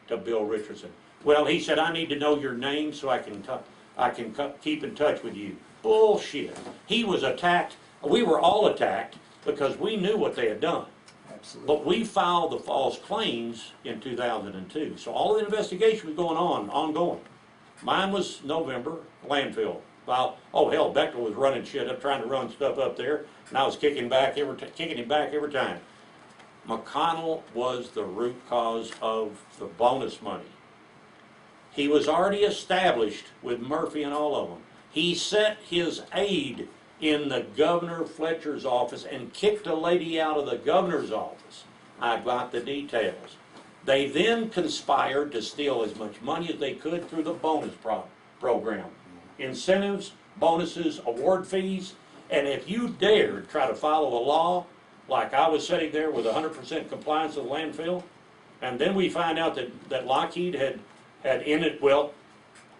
to Bill Richardson. Well, he said, I need to know your name so I can talk. I can keep in touch with you. Bullshit. He was attacked, we were all attacked because we knew what they had done. Absolutely. But we filed the false claims in 2002. So all the investigation was going on, ongoing. Mine was November, landfill. Oh hell, Bechtel was running shit up, trying to run stuff up there, and I was kicking him back every time. McConnell was the root cause of the bonus money. He was already established with Murphy and all of them. He set his aide in the Governor Fletcher's office and kicked a lady out of the governor's office. I got the details. They then conspired to steal as much money as they could through the bonus program. Incentives, bonuses, award fees, and if you dared try to follow a law, like I was sitting there with 100% compliance of the landfill, and then we find out that Lockheed had in it, well,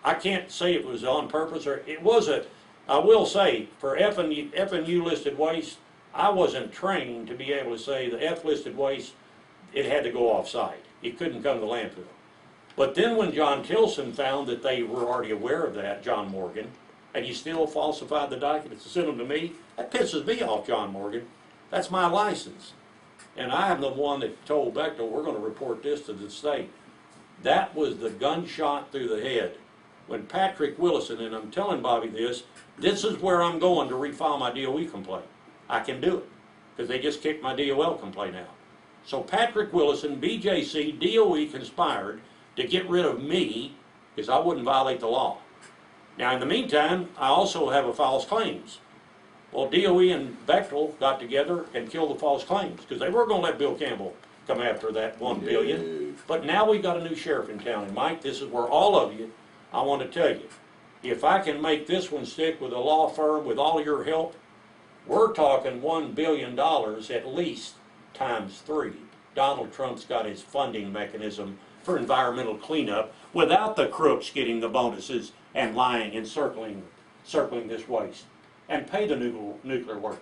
I can't say it was on purpose, or it was I will say, for F&U listed waste, I wasn't trained to be able to say the F listed waste, it had to go off-site. It couldn't come to the landfill. But then when John Tilson found that they were already aware of that, John Morgan, and he still falsified the documents and sent them to me, that pisses me off, John Morgan. That's my license. And I am the one that told Bechtel, we're going to report this to the state. That was the gunshot through the head. When Patrick Willison, and I'm telling Bobby this is where I'm going to refile my DOE complaint. I can do it, because they just kicked my DOL complaint out. So Patrick Willison, BJC, DOE conspired to get rid of me, because I wouldn't violate the law. Now in the meantime, I also have a false claims. Well, DOE and Bechtel got together and killed the false claims, because they were going to let Bill Campbell come after that $1 billion. But now we've got a new sheriff in town, and Mike, this is where all of you, I want to tell you, if I can make this one stick with a law firm with all your help, we're talking $1 billion at least times 3. Donald Trump's got his funding mechanism for environmental cleanup without the crooks getting the bonuses and lying and circling this waste, and pay the nuclear workers.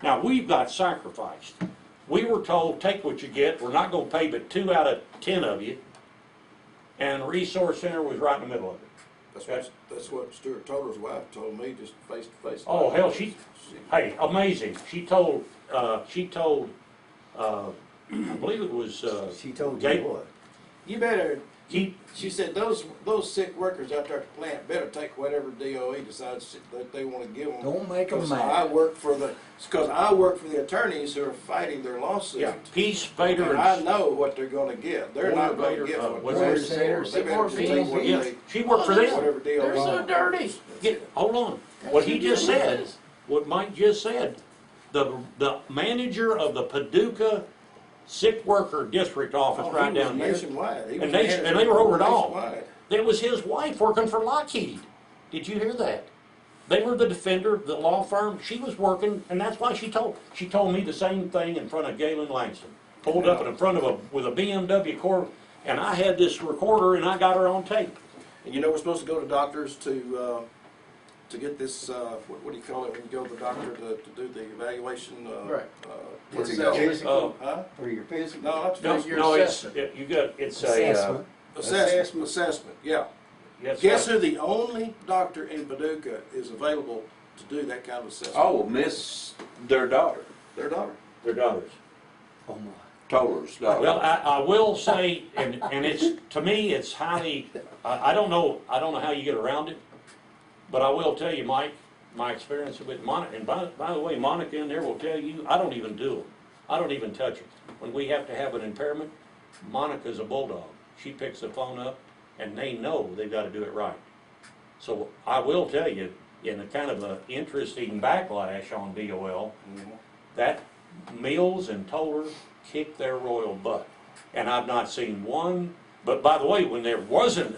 Now we've got sacrificed. We were told, take what you get, we're not going to pay but 2 out of 10 of you, and the Resource Center was right in the middle of it. That's what Stuart Toller's wife told me, just face to face. Oh hell, hey, amazing. She told, I believe it was, She told Gabe- you what? You better, she said, those sick workers out there at the plant better take whatever DOE decides that they want to give them. Don't make them 'Cause mad. I work for the attorneys who are fighting their lawsuit. yeah, Peace, Vader, And I know what they're gonna get. They're not gonna Vader, get what what's they're her saying. They better just take what yeah, they, she worked for them. whatever DOE. They're so dirty. Hold on. What he just said, what Mike just said, the manager of the Paducah Sick Worker District Office Oh, right he was down here, nationwide. He was and they manager were over it all. nationwide. It was his wife working for Lockheed. Did you hear that? They were the defender, the law firm. She was working, and that's why she told me the same thing in front of Galen Langston. Pulled up in front of with a BMW Corp, and I had this recorder, and I got her on tape. And you know, we're supposed to go to doctors to get this, what do you call it, when you go to the doctor to do the evaluation? Right. What's For it your called? physical? Huh? For your physical? No, that's No, physical. no, it's assessment. it's Assessment. Assessment, yeah. yes, Guess sir. who the only doctor in Paducah is available to do that kind of assessment? Oh, their daughter, Their daughter. Their daughters. Oh my. Toller's daughter. Well, I will say, and it's, to me, it's highly, I don't know how you get around it, but I will tell you, Mike, my experience with Monica, and by the way, Monica in there will tell you, I don't even do them. I don't even touch them. When we have to have an impairment, Monica's a bulldog. She picks the phone up, and they know they've got to do it right. So I will tell you, in a kind of an interesting backlash on DOL, that Mills and Toller kicked their royal butt. And I've not seen one, but by the way, when there wasn't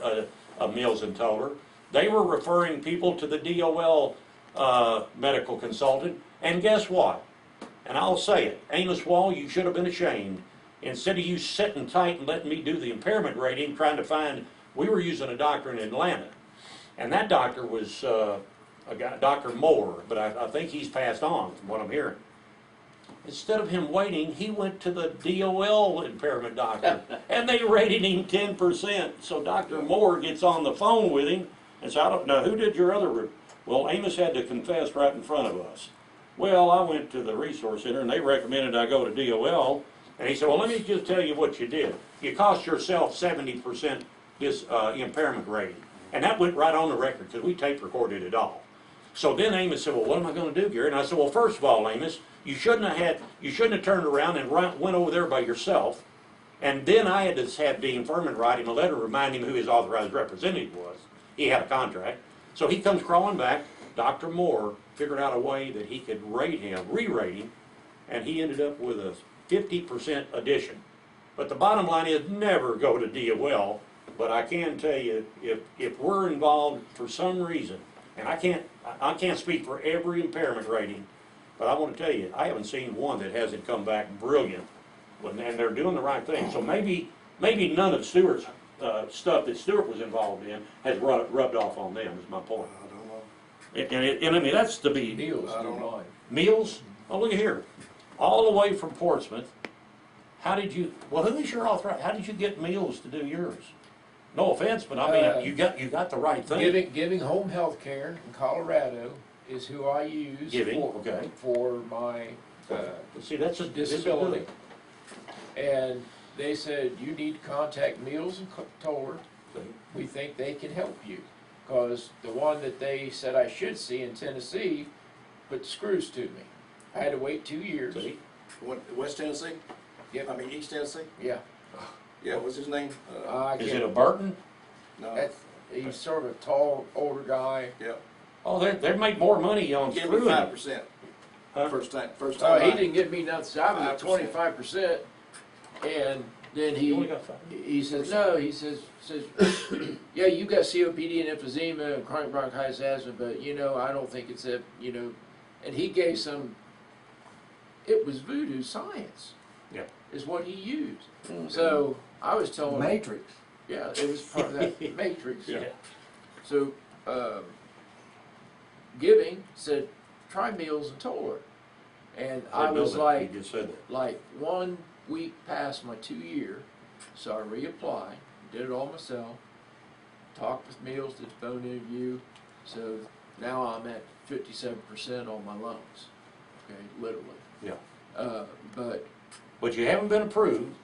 a Mills and Toller, they were referring people to the DOL medical consultant, and guess what? And I'll say it, Amos Wall, you should have been ashamed. Instead of you sitting tight and letting me do the impairment rating, trying to find, we were using a doctor in Atlanta, and that doctor was a guy, Dr. Moore, but I think he's passed on from what I'm hearing. Instead of him waiting, he went to the DOL impairment doctor, and they rated him 10%. So Dr. Moore gets on the phone with him And so I don't know, who did your other, well, Amos had to confess right in front of us. Well, I went to the resource center and they recommended I go to DOL. And he said, well, let me just tell you what you did. You cost yourself 70% impairment rating. And that went right on the record because we tape recorded it all. So then Amos said, well, what am I going to do, Gary? And I said, well, first of all, Amos, you shouldn't have turned around and went over there by yourself. And then I had to have Dean Furman write him a letter reminding him who his authorized representative was. He had a contract. So he comes crawling back. Dr. Moore figured out a way that he could rate him, re-rate him, and he ended up with a 50% addition. But the bottom line is never go to DOL. But I can tell you, if we're involved for some reason, and I can't speak for every impairment rating, but I want to tell you, I haven't seen one that hasn't come back brilliant, and they're doing the right thing. So maybe none of Stewart's stuff that Stewart was involved in has rubbed off on them, is my point. I don't know. And I mean, that's to be... Meals, I don't know. Meals? Oh, look at here. All the way from Portsmouth. How did you, well, who is your authorized, how did you get Meals to do yours? No offense, but I mean, you got the right thing. Giving Home Health Care in Colorado is who I use for my See, that's a disability. And they said, you need to contact Meals and Toller. We think they can help you. Because the one that they said I should see in Tennessee put the screws to me. I had to wait 2 years. See? West Tennessee? Yep. I mean, East Tennessee? Yeah. Yeah, what's his name? Is it a Burton? No. He's sort of a tall, older guy. Yep. Oh, they make more money on Give me screwing. 5%. Huh? First time. Oh, he I- didn't give me nothing. So I was at 25%, and then You only he got 5. he says no. He says yeah, you got COPD and emphysema and chronic bronchitis, asthma, but I don't think it's a And he gave some. It was voodoo science. Yeah. Is what he used. So I was telling him, Matrix. yeah, it was part of that matrix. Yeah. So Giving said, try Meals and Toller, and I was like. You just said that. Like 1 week past my 2 year, so I reapplied, did it all myself, talked with Meals, did the phone interview, so now I'm at 57% on my loans, okay, literally. Yeah. But you haven't been approved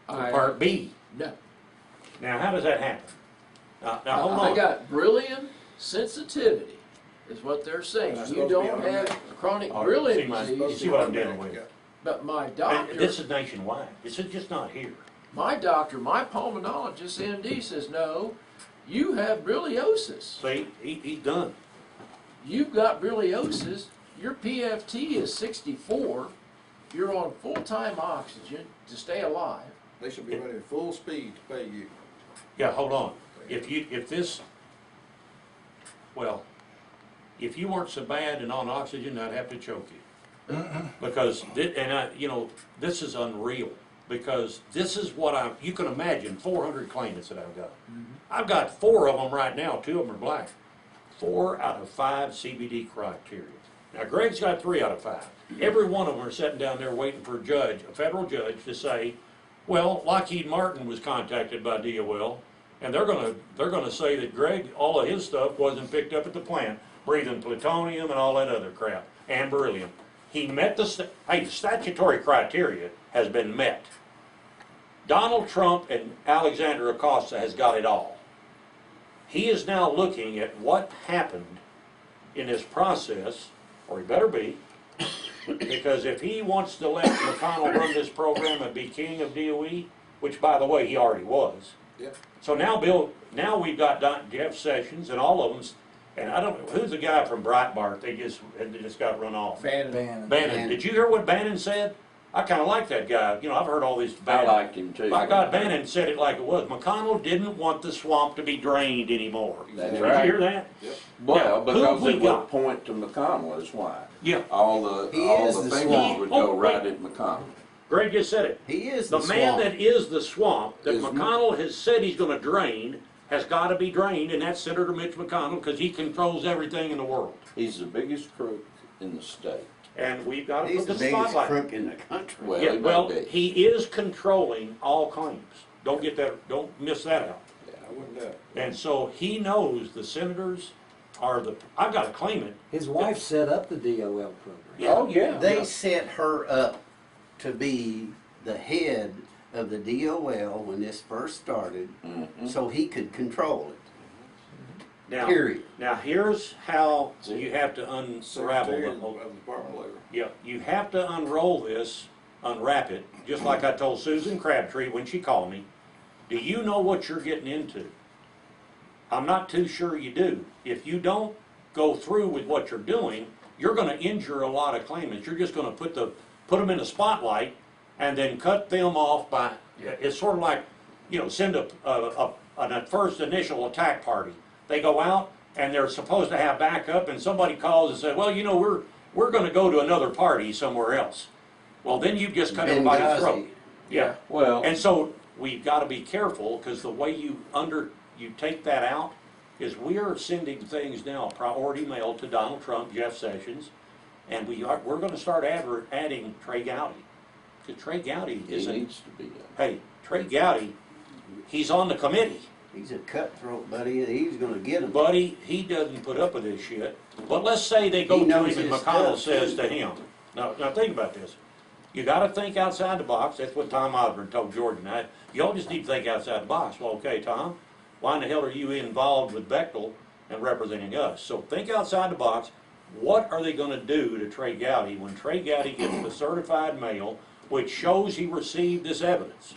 for Part B. No. Now, how does that happen? Now hold on. I got beryllium sensitivity, is what they're saying. That's You supposed to be don't on have there. chronic Oh, beryllium see disease, see what I'm dealing with. Yeah. but my And doctor... this is nationwide. This is just not here. My doctor, my pulmonologist, MD, says, no, you have berylliosis. See, he's done. You've got berylliosis, your PFT is 64, you're on full-time oxygen to stay alive. They should be running full speed to pay you. Yeah, hold on. If you weren't so bad and on oxygen, I'd have to choke you. Because, this is unreal. Because this is what you can imagine 400 claimants that I've got. I've got 4 of them right now, 2 of them are black. 4 out of 5 CBD criteria. Now Greg's got 3 out of 5. Every one of them are sitting down there waiting for a federal judge to say, well, Lockheed-Martin was contacted by DOL, and they're gonna say that Greg, all of his stuff wasn't picked up at the plant, breathing plutonium and all that other crap, and beryllium. He met the statutory criteria has been met. Donald Trump and Alexander Acosta has got it all. He is now looking at what happened in this process, or he better be, because if he wants to let McConnell run this program and be king of DOE, which by the way he already was. Yep. So now we've got Jeff Sessions and all of them, and I don't know, who's the guy from Breitbart they just got run off? Bannon. Bannon. Did you hear what Bannon said? I kind of like that guy. I've heard all these I liked him too. By God, Bannon said it like it was. McConnell didn't want the swamp to be drained anymore. That's Did right. you hear that? Yep. Well, Yeah. because Who we it got? would point to McConnell is why. Yeah. All the fingers swamp. would Oh, go wait. right at McConnell. Greg just said it. He is The the man swamp. that is the swamp that Is- McConnell has said he's going to drain has got to be drained, and that's Senator Mitch McConnell because he controls everything in the world. He's the biggest crook in the state. And we've got to He's put the the biggest spotlight. crook in the country. Well, Yeah, he might well, be. he is controlling all claims. Don't get that, don't miss that out. I wouldn't doubt it. And so he knows the senators are I've got to claim it. His wife set up the DOL program. Yeah. Oh, yeah. They set her up to be the head of the DOL when this first started, so he could control it. Now, Period. now here's how you have to unravel Secretary the of the whole. Department of Labor. Yeah, you have to unroll this, unwrap it, just like I told Susan Crabtree when she called me. Do you know what you're getting into? I'm not too sure you do. If you don't go through with what you're doing, you're going to injure a lot of claimants. You're just going to put them in the spotlight and then cut them off by. It's sort of like, send a first initial attack party. They go out and they're supposed to have backup, and somebody calls and says, well, we're going to go to another party somewhere else. Well, then you just cut everybody's Benghazi. throat. Yeah. Well, And so we've got to be careful, because the way you take that out is we are sending things now, priority mail, to Donald Trump, Jeff Sessions, and we're going to start adding Trey Gowdy. Because Trey Gowdy he isn't. needs to be. Hey, Trey Gowdy, he's on the committee. He's a cutthroat, buddy. He's gonna get him. Buddy, he doesn't put up with this shit. But let's say they go He to knows him and his McConnell stuff, says too. to him, now think about this. You gotta think outside the box. That's what Tom Osborne told George and I. Y'all just need to think outside the box. Well, okay, Tom, why in the hell are you involved with Bechtel and representing us? So think outside the box. What are they gonna do to Trey Gowdy when Trey Gowdy gets the certified mail which shows he received this evidence?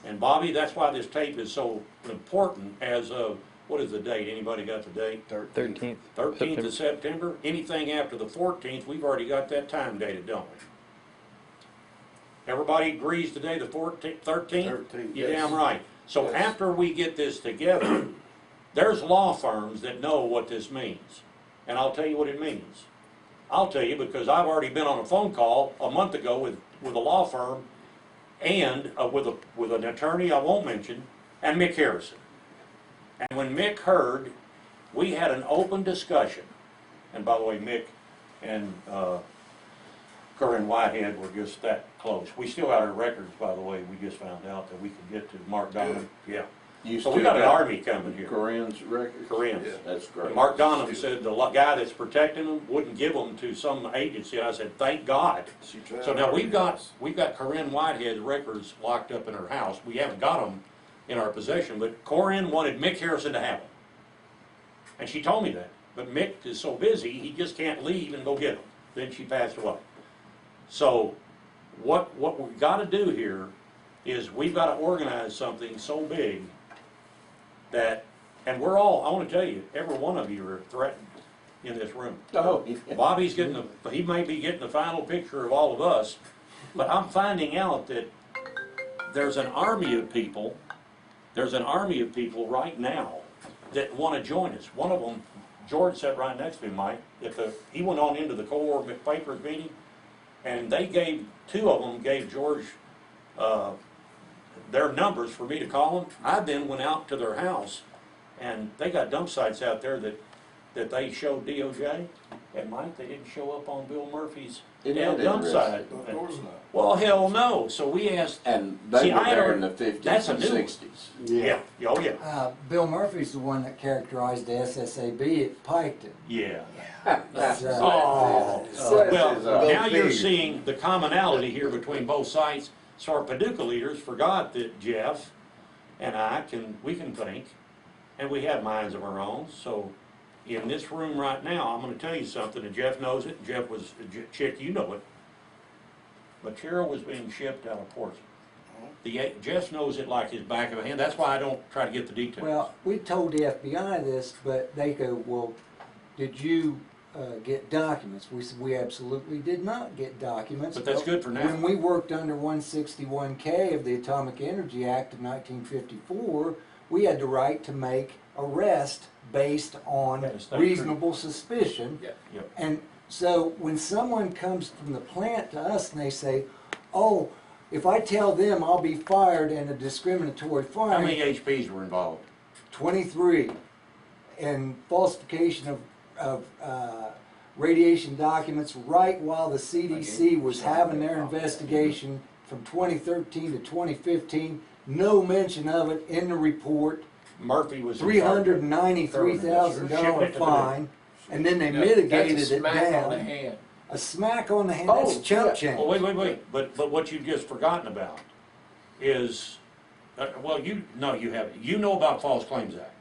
And Bobby, that's why this tape is so important as of, what is the date? Anybody got the date? 13th. 13th of September. Anything after the 14th, we've already got that time dated, don't we? Everybody agrees today, the 13th? 13th, You're yes. damn right. So Yes. after we get this together, there's law firms that know what this means. And I'll tell you what it means. I'll tell you because I've already been on a phone call a month ago with a law firm and with an attorney I won't mention, and Mick Harrison. And when Mick heard, we had an open discussion. And by the way, Mick and Corinne Whitehead were just that close. We still got our records, by the way. We just found out that we could get to Mark Donham. Yeah. You So we still got an army coming here. Corinne's record. Corinne's. Yeah. That's great. Mark Donham said the guy that's protecting them wouldn't give them to some agency. And I said, thank God. She tried So now hard. we've got Corinne Whitehead's records locked up in her house. We haven't got them in our possession, but Corinne wanted Mick Harrison to have them. And she told me that. But Mick is so busy, he just can't leave and go get them. Then she passed away. So what we've got to do here is we've got to organize something so big that, and we're all, I want to tell you, every one of you are threatened in this room. Oh, yeah. Bobby's he may be getting the final picture of all of us, but I'm finding out that there's an army of people right now that want to join us. One of them, George sat right next to him, Mike. He went on into the Corps Papers meeting, and two of them gave George their numbers for me to call them. I then went out to their house, and they got dump sites out there that they showed DOJ, and Mike, they didn't show up on Bill Murphy's Isn't that dump interesting? site. Of course not. Well, hell no. So we asked. And they See, were I had there in the already- 50s that's a and new one. 60s. Yeah. Oh yeah. Bill Murphy's the one that characterized the SSAB at Piketon. Yeah. So, Oh. So Well, this is, now Go you're figure. seeing the commonality here between both sides. So our Paducah leaders forgot that Jeff and we can think, and we have minds of our own. So in this room right now, I'm going to tell you something, and Jeff knows it. Jeff was, Chick, you know it. Material was being shipped out of Portsmouth. Jeff knows it like his back of a hand. That's why I don't try to get the details. well, we told the FBI this, but they go, well, did you get documents? We said we absolutely did not get documents. But that's good for now. When we worked under 161K of the Atomic Energy Act of 1954, we had the right to make arrest based on Yeah, state reasonable suspicion. Yeah. Yep. And so when someone comes from the plant to us and they say, oh, if I tell them I'll be fired and a discriminatory How firing, many HPs were involved? 23, and falsification of radiation documents right while the CDC was having their investigation from 2013 to 2015, no mention of it in the report. Murphy was in charge of $393,000 fine, and then they mitigated That's a it smack on the down. hand. A smack on the hand, that's chump change. Well, wait, but what you've just forgotten about is, well, you haven't. You know about False Claims Act.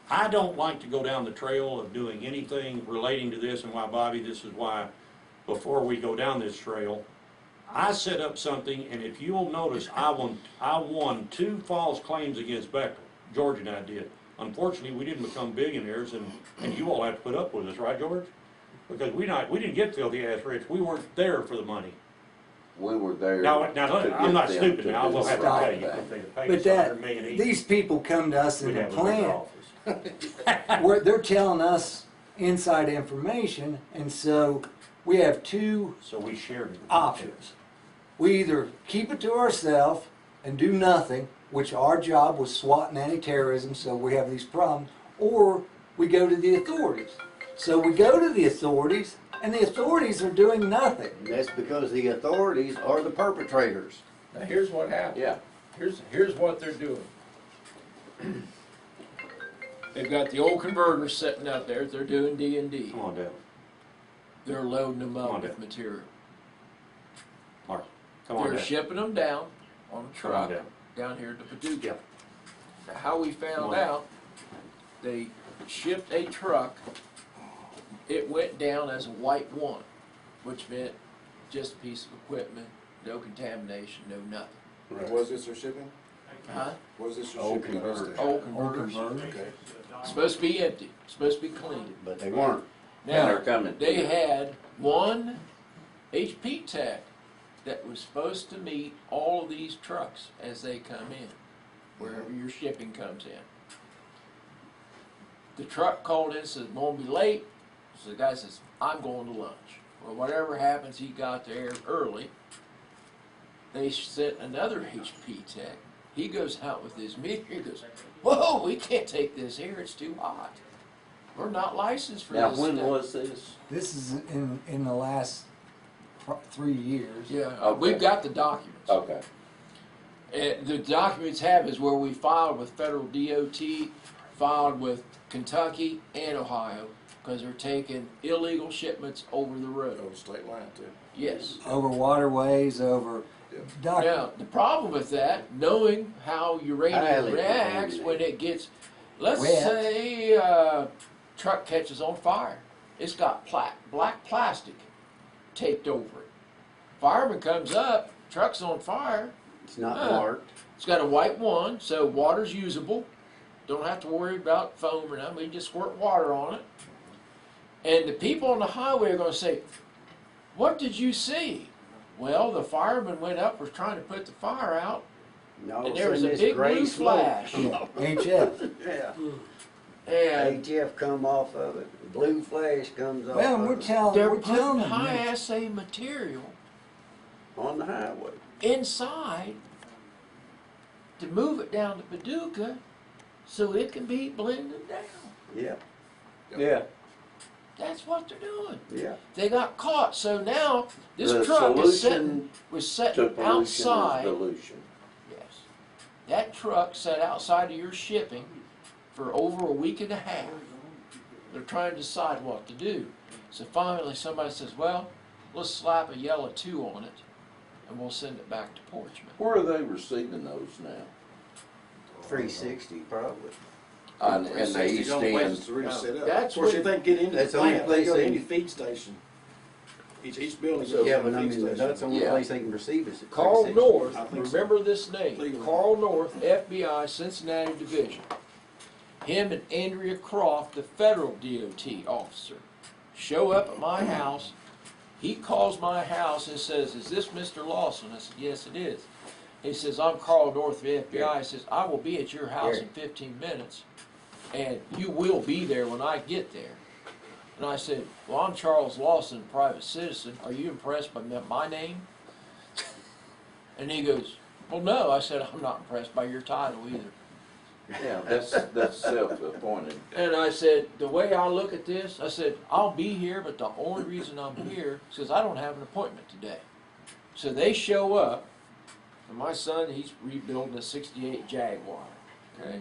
I don't like to go down the trail of doing anything relating to this, and why, Bobby, this is why, before we go down this trail, I set up something, and if you'll notice, I won 2 false claims against Bechtel. George and I did. Unfortunately, we didn't become billionaires, and you all have to put up with us, right, George? Because we didn't get filthy ass rich. We weren't there for the money. We were there. Now to I'm not get them stupid to now. I will have to Stop tell you. that. If they pay But us that, $100 million each, these people come to us in we'd the have a bigger plant, office. where they're telling us inside information, and so we have 2 So we shared it. options. We either keep it to ourselves and do nothing, which our job was SWAT and anti-terrorism, so we have these problems, or we go to the authorities. So we go to the authorities, and the authorities are doing nothing. That's because the authorities are the perpetrators. Now, here's what happened. Yeah. Here's what they're doing. They've got the old converters sitting out there. They're doing D&D. Come on down. They're loading them Come up on with down. material. Mark, come on They're down. shipping them down on a Come on truck down here to Paducah. Now, how we Come found on down. out, they shipped a truck. It went down as a white 1, which meant just a piece of equipment, no contamination, no nothing. What was this for shipping? Huh? What was this for Old shipping? converters. Old converters. Okay. Supposed to be empty, supposed to be cleaned. But they weren't. And they're Now, coming. they had 1 HP tech that was supposed to meet all of these trucks as they come in, wherever your shipping comes in. The truck called in and said, I'm gonna be late. So the guy says, I'm going to lunch. Well, whatever happens, he got there early. They sent another HP tech. He goes out with his meter. He goes, whoa, we can't take this here. It's too hot. We're not licensed for Now, this when stuff." was this? This is in the last 3 years. Yeah, Okay. we've got the documents. Okay. And the documents have is where we filed with federal DOT, filed with Kentucky and Ohio, because they're taking illegal shipments over the road. Over state line too. Yes. Over waterways, over. Now, the problem with that, knowing how uranium Highly reacts contaminated. when it gets, let's Wet. say a truck catches on fire. It's got black plastic taped over it. Fireman comes up, truck's on fire. It's not Huh. marked. It's got a white 1, so water's usable. Don't have to worry about foam or nothing. We just squirt water on it. And the people on the highway are going to say, what did you see? Well, the fireman went up, was trying to put the fire out, No, and there was a this big gray blue smoke. flash. HF. Yeah. And HF come off of it. Blue flash comes off Well, of we're it they're telling putting them. high-assay material on the highway. inside to move it down to Paducah so it can be blended down. Yeah, Yeah. That's what they're doing. yeah. They got caught, so now this The truck is solution was To sitting pollution outside. is dilution. Yes. That truck sat outside of your shipping for over a week and a half. They're trying to decide what to do. So finally somebody says, well, let's slap a yellow 2 on it and we'll send it back to Portsmouth. Where are they receiving those now? 360 probably. And the 360 East on places End. to really set up. That's Of course, what- if they can get into That's the the only plant, they place go to they- any feed station. Each building goes Yeah, to but a I feed mean, station. that's the only Yeah. place they can receive us at Carl 360. North, I think so. remember this name, Legally. Carl North, FBI, Cincinnati Division. Him and Andrea Croft, the federal DOT officer, show up at my house. He calls my house and says, is this Mr. Lawson? I said, yes, it is. He says, I'm Carl North of the FBI. He says, I will be at your house in 15 minutes, and you will be there when I get there. And I said, well, I'm Charles Lawson, private citizen. Are you impressed by my name? And he goes, well, no. I said, I'm not impressed by your title either. Yeah, that's self-appointed. And I said, the way I look at this, I said, I'll be here, but the only reason I'm here is because I don't have an appointment today. So they show up, And my son, he's rebuilding a '68 Jaguar, okay?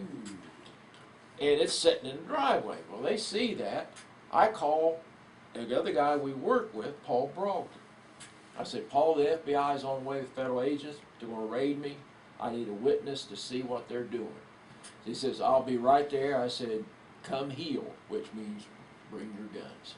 And it's sitting in the driveway. Well, they see that. I call the other guy we work with, Paul Brogdon. I said, Paul, the FBI's on the way with federal agents. They're going to raid me. I need a witness to see what they're doing. He says, I'll be right there. I said, come heel, which means bring your guns.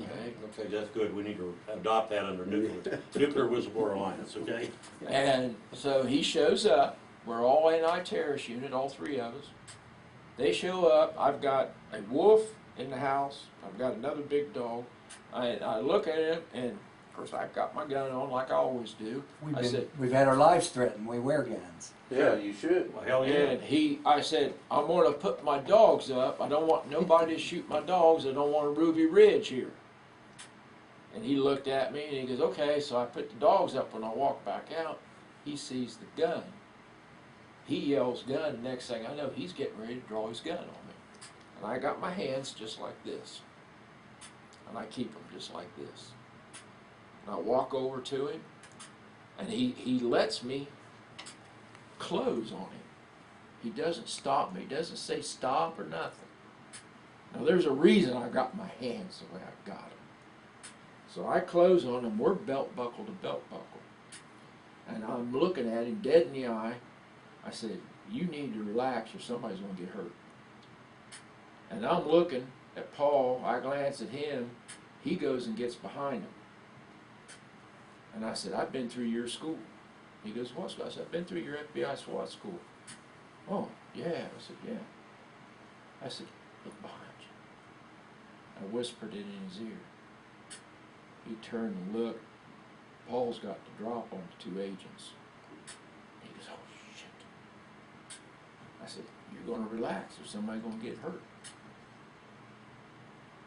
Okay? Okay, that's good. We need to adopt that under Nuclear Whistleblower Alliance, okay? And so he shows up. We're all anti-terrorist unit, all three of us. They show up. I've got a wolf in the house. I've got another big dog. I look at him, and of course I've got my gun on like I always do. We've had our lives threatened. We wear guns. Yeah, you should. Well, hell yeah. And I said, I'm going to put my dogs up. I don't want nobody to shoot my dogs. I don't want a Ruby Ridge here. And he looked at me and he goes, okay. So I put the dogs up. When I walk back out, he sees the gun. He yells gun. The next thing I know, he's getting ready to draw his gun on me. And I got my hands just like this. And I keep them just like this. And I walk over to him, and he lets me close on him. He doesn't stop me. He doesn't say stop or nothing. Now there's a reason I got my hands the way I got them. So I close on him. We're belt buckle to belt buckle. And I'm looking at him dead in the eye. I said, you need to relax or somebody's going to get hurt. And I'm looking at Paul. I glance at him. He goes and gets behind him. And I said, I've been through your school. He goes, what school? I said, I've been through your FBI SWAT school. Oh, yeah. I said, yeah. I said, look behind you. I whispered it in his ear. He turned and looked. Paul's got the drop on the two agents. He goes, oh, shit. I said, you're going to relax or somebody's going to get hurt.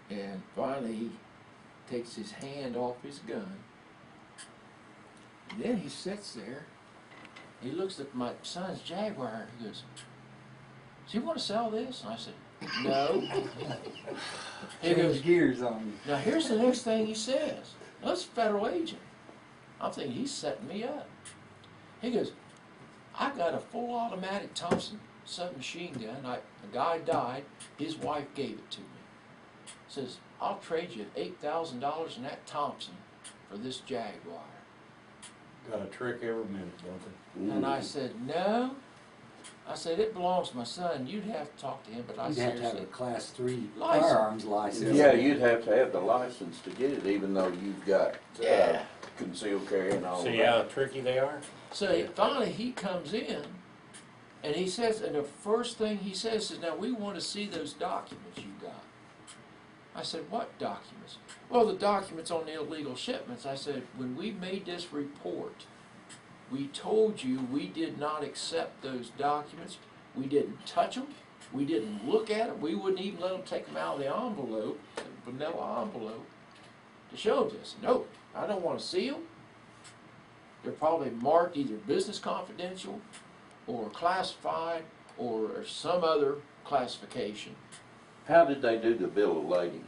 And finally, he takes his hand off his gun. And then he sits there. He looks at my son's Jaguar. He goes, does he want to sell this? And I said, no. He goes, Change gears on you. now here's the next thing he says. Now, that's a federal agent. I'm thinking he's setting me up. He goes, I got a full automatic Thompson submachine gun. A guy died. His wife gave it to me. Says, I'll trade you $8,000 in that Thompson for this Jaguar. Got a trick every minute, don't they? And I said, no. I said, it belongs to my son. You'd have to talk to him, but I You'd have to have seriously. a Class 3 License. firearms license. Yeah, you'd have to have the license to get it, even though you've got Yeah. concealed carry and all See that. how tricky they are? So finally he comes in and he says, and the first thing he says is, now we want to see those documents you got. I said, what documents? Well, the documents on the illegal shipments. I said, when we made this report, we told you we did not accept those documents. We didn't touch them. We didn't look at them. We wouldn't even let them take them out of the envelope, the vanilla envelope, to show this. No, I don't want to see them. They're probably marked either business confidential or classified or some other classification. How did they do the bill of lading?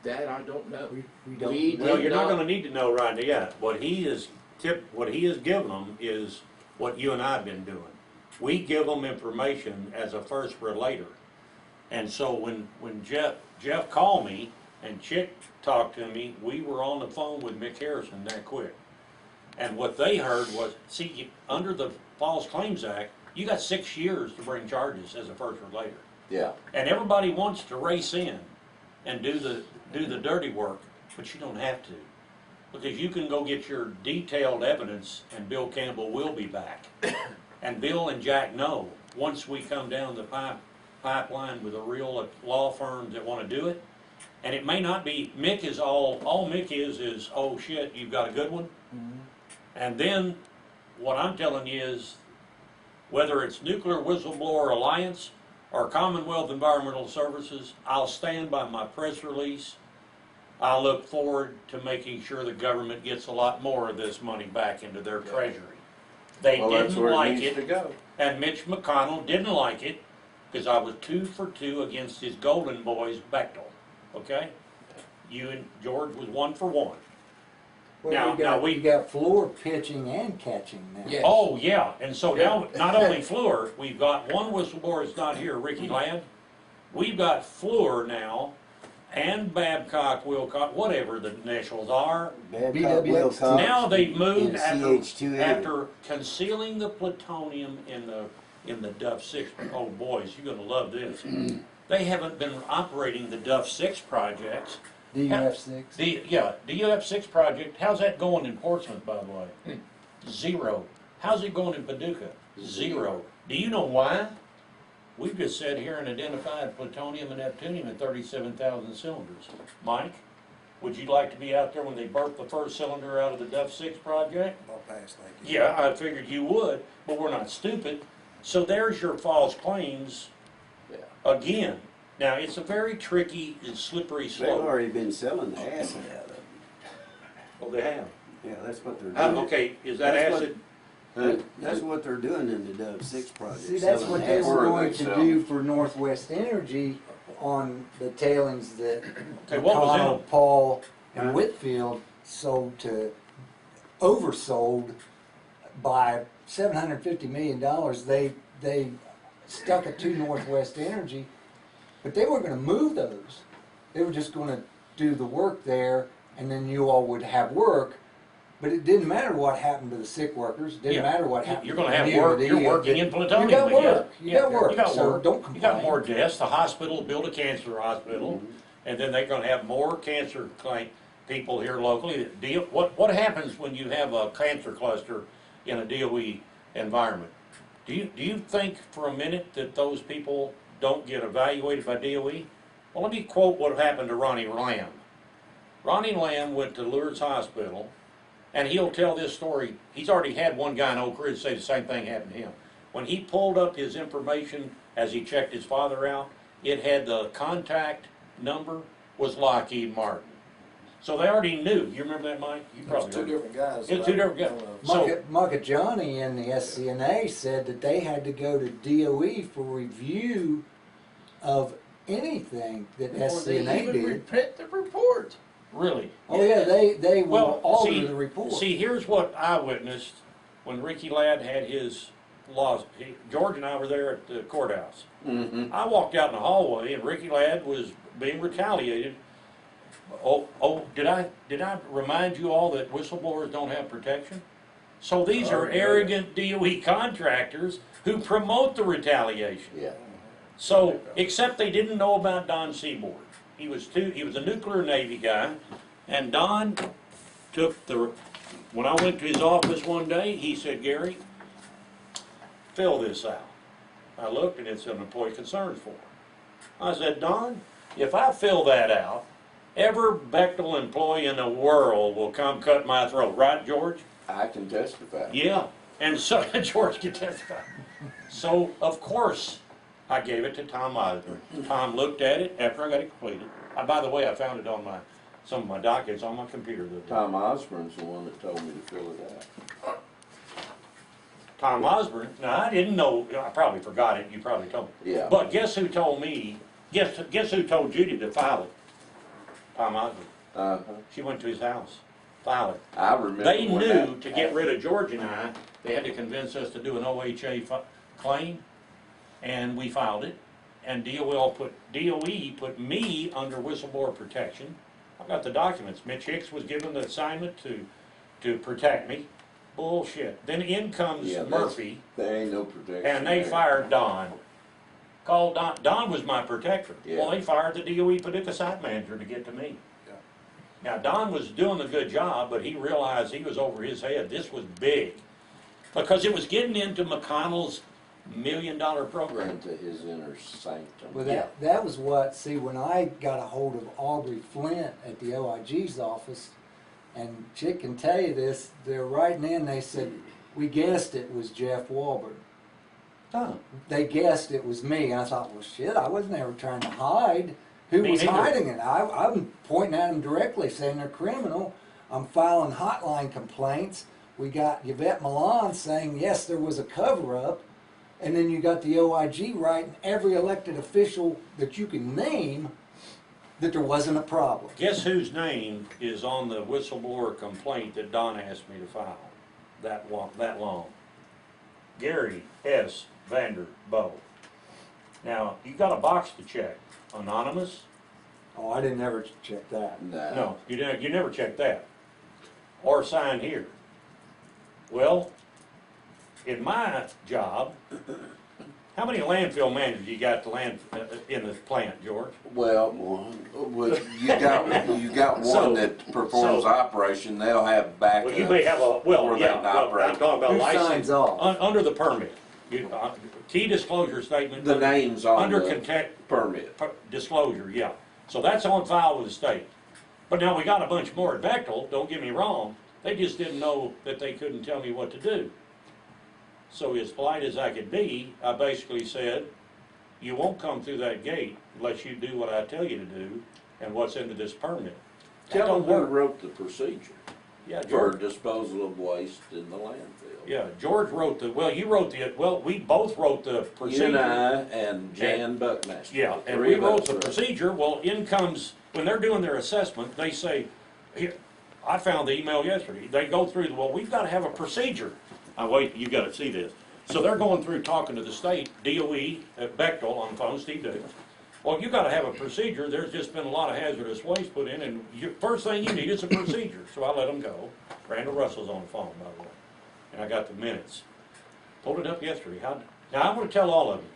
That I don't know. We don't We know. Well, did you're not not- gonna need to know right yet. What he has given them is what you and I have been doing. We give them information as a first relator. And so when Jeff called me and Chick talked to me, we were on the phone with Mick Harrison that quick. And what they heard was, see, under the False Claims Act, you got 6 years to bring charges as a first relator. Yeah. And everybody wants to race in and do the dirty work, but you don't have to. Because you can go get your detailed evidence and Bill Campbell will be back. And Bill and Jack know, once we come down the pipeline with the real law firms that want to do it, and it may not be, Mick is all Mick is, oh shit, you've got a good one? Mhm. And then, what I'm telling you is, whether it's Nuclear Whistleblower Alliance or Commonwealth Environmental Services, I'll stand by my press release. I look forward to making sure the government gets a lot more of this money back into their treasury. They Well, that's didn't where it like needs to it, go. and Mitch McConnell didn't like it, because I was 2 for 2 against his golden boys, Bechtel, okay? You and George was 1 for 1. Well, you got floor pitching and catching now. Yeah. Oh, yeah, and so now, not only Fluor, we've got one whistleblower that's not here, Ricky Ladd. We've got Fluor now, and Babcock, Wilcox, whatever the initials are. Babcock, BWX. Wilcox, Now they've moved and after, CH2A. after concealing the plutonium in the Duff 6. Oh, boys, you're gonna love this. They haven't been operating the Duff 6 projects. DUF6. The UF6 project, how's that going in Portsmouth, by the way? Zero. How's it going in Paducah? Zero. Do you know why? We've just sat here and identified plutonium and neptunium at 37,000 cylinders. Mike, would you like to be out there when they burp the first cylinder out of the Duff 6 project? I'll pass, thank you. Yeah, I figured you would, but we're not stupid. So there's your false claims again. Now, it's a very tricky and slippery They've slope. already been selling the acid out of it. Oh, they have. Yeah, that's what they're doing. Okay, is that That's what- acid? That's what they're doing in the Dove 6 project. See, that's selling what they acid. were Where are going they to selling? do for Northwest Energy on the tailings that Okay, what was McConnell, it? Paul, and Huh? Whitfield oversold by $750 million. They stuck it to Northwest Energy, but they weren't going to move those. They were just going to do the work there, and then you all would have work. But it didn't matter what happened to the sick workers. It didn't Yeah. matter what happened. You're to gonna the have work, community. you're working in plutonium. You got but yeah. work. You got work. You got So work. don't You got complain. more deaths. The hospital built a cancer hospital, and then they're gonna have more cancer people here locally. What happens when you have a cancer cluster in a DOE environment? Do you think for a minute that those people don't get evaluated by DOE? Well, let me quote what happened to Ronnie Lamb. Ronnie Lamb went to Lourdes Hospital, and he'll tell this story. He's already had one guy in Oak Ridge say the same thing happened to him. When he pulled up his information as he checked his father out, it had the contact number was Lockheed-Martin. So they already knew. You remember that, Mike? You It's probably two heard it. different guys. It's two different guys. So, Johnny in the SCNA said that they had to go to DOE for review of anything that Before they SCNA even did. reprint the report. really. Oh yeah, they will Well, alter see, the report. see, here's what I witnessed when Ricky Ladd had his laws. George and I were there at the courthouse. Mm-hmm. I walked out in the hallway, and Ricky Ladd was being retaliated. Did I remind you all that whistleblowers don't have protection? So these are arrogant DOE contractors who promote the retaliation. Yeah. So, except they didn't know about Don Seaboard. He was a nuclear Navy guy, and Don took when I went to his office one day, he said, "Gary, fill this out." I looked, and it's an employee concerns form. I said, "Don, if I fill that out, every Bechtel employee in the world will come cut my throat, right, George?" I can testify. Yeah, and so George can testify. So, of course, I gave it to Tom Osborne. Tom looked at it after I got it completed. By the way, I found it on some of my documents on my computer. Tom Osborne's the one that told me to fill it out. Tom Osborne, now I didn't know, I probably forgot it, you probably told me. Yeah. But guess who told me, guess who told Judy to file it? Tom Osborne. Uh-huh. She went to his house, file it. I remember They when knew that to get rid of George and I, they had to convince us to do an OHA claim, and we filed it. And DOE put me under whistleblower protection. I've got the documents. Mitch Hicks was given the assignment to protect me. Bullshit. Then in comes Yeah, Murphy, There ain't no protection. and they there. fired Don. Called Don. Don was my protector. Yeah. Well, they fired the DOE Paducah site manager to get to me. Yeah. Now, Don was doing a good job, but he realized he was over his head. This was big. Because it was getting into McConnell's $1 million program. Into his inner sanctum. Well, that was what, see, when I got a hold of Aubrey Flint at the OIG's office, and Chick can tell you this, they're writing in, they said, we guessed it was Jeff Walburn. Huh. They guessed it was me. And I thought, well, shit, I wasn't ever trying to hide. Who Me was neither. hiding it? I'm pointing at them directly, saying they're criminal. I'm filing hotline complaints. We got Yvette Milan saying, yes, there was a cover-up. And then you got the OIG writing every elected official that you can name that there wasn't a problem. Guess whose name is on the whistleblower complaint that Don asked me to file? That long. Gary S. Vanderboe. Now, you got a box to check. Anonymous? Oh, I didn't ever check that. No, you never checked that. Or sign here. Well, in my job, how many landfill managers you got in the plant, George? Well, you got So- one that performs so- operation, they'll have backup. Well, you may have a, well, Where they yeah, well, operate. I'm talking about Who license. signs off? Under the permit. Key disclosure statement. The name's on Under the permit. disclosure, yeah. So that's on file with the state. But now we got a bunch more at Bechtel, don't get me wrong. They just didn't know that they couldn't tell me what to do. So as polite as I could be, I basically said, you won't come through that gate unless you do what I tell you to do and what's into this permit. That Tell don't them who work. wrote the procedure Yeah, for George. disposal of waste in the landfill. Yeah, George wrote we both wrote the You procedure. and I and Jan Buckmaster. Yeah, the and three we of wrote us the wrote. procedure, well, in comes, when they're doing their assessment, they say, here, I found the email yesterday, they go through, well, we've gotta have a procedure. Wait, you gotta see this. So they're going through talking to the state, DOE, at Bechtel on the phone, Steve Davis. Well, you gotta have a procedure, there's just been a lot of hazardous waste put in, and first thing you need is a procedure. So I let them go. Randall Russell's on the phone, by the way, and I got the minutes. Pulled it up yesterday. Now, I'm gonna tell all of you,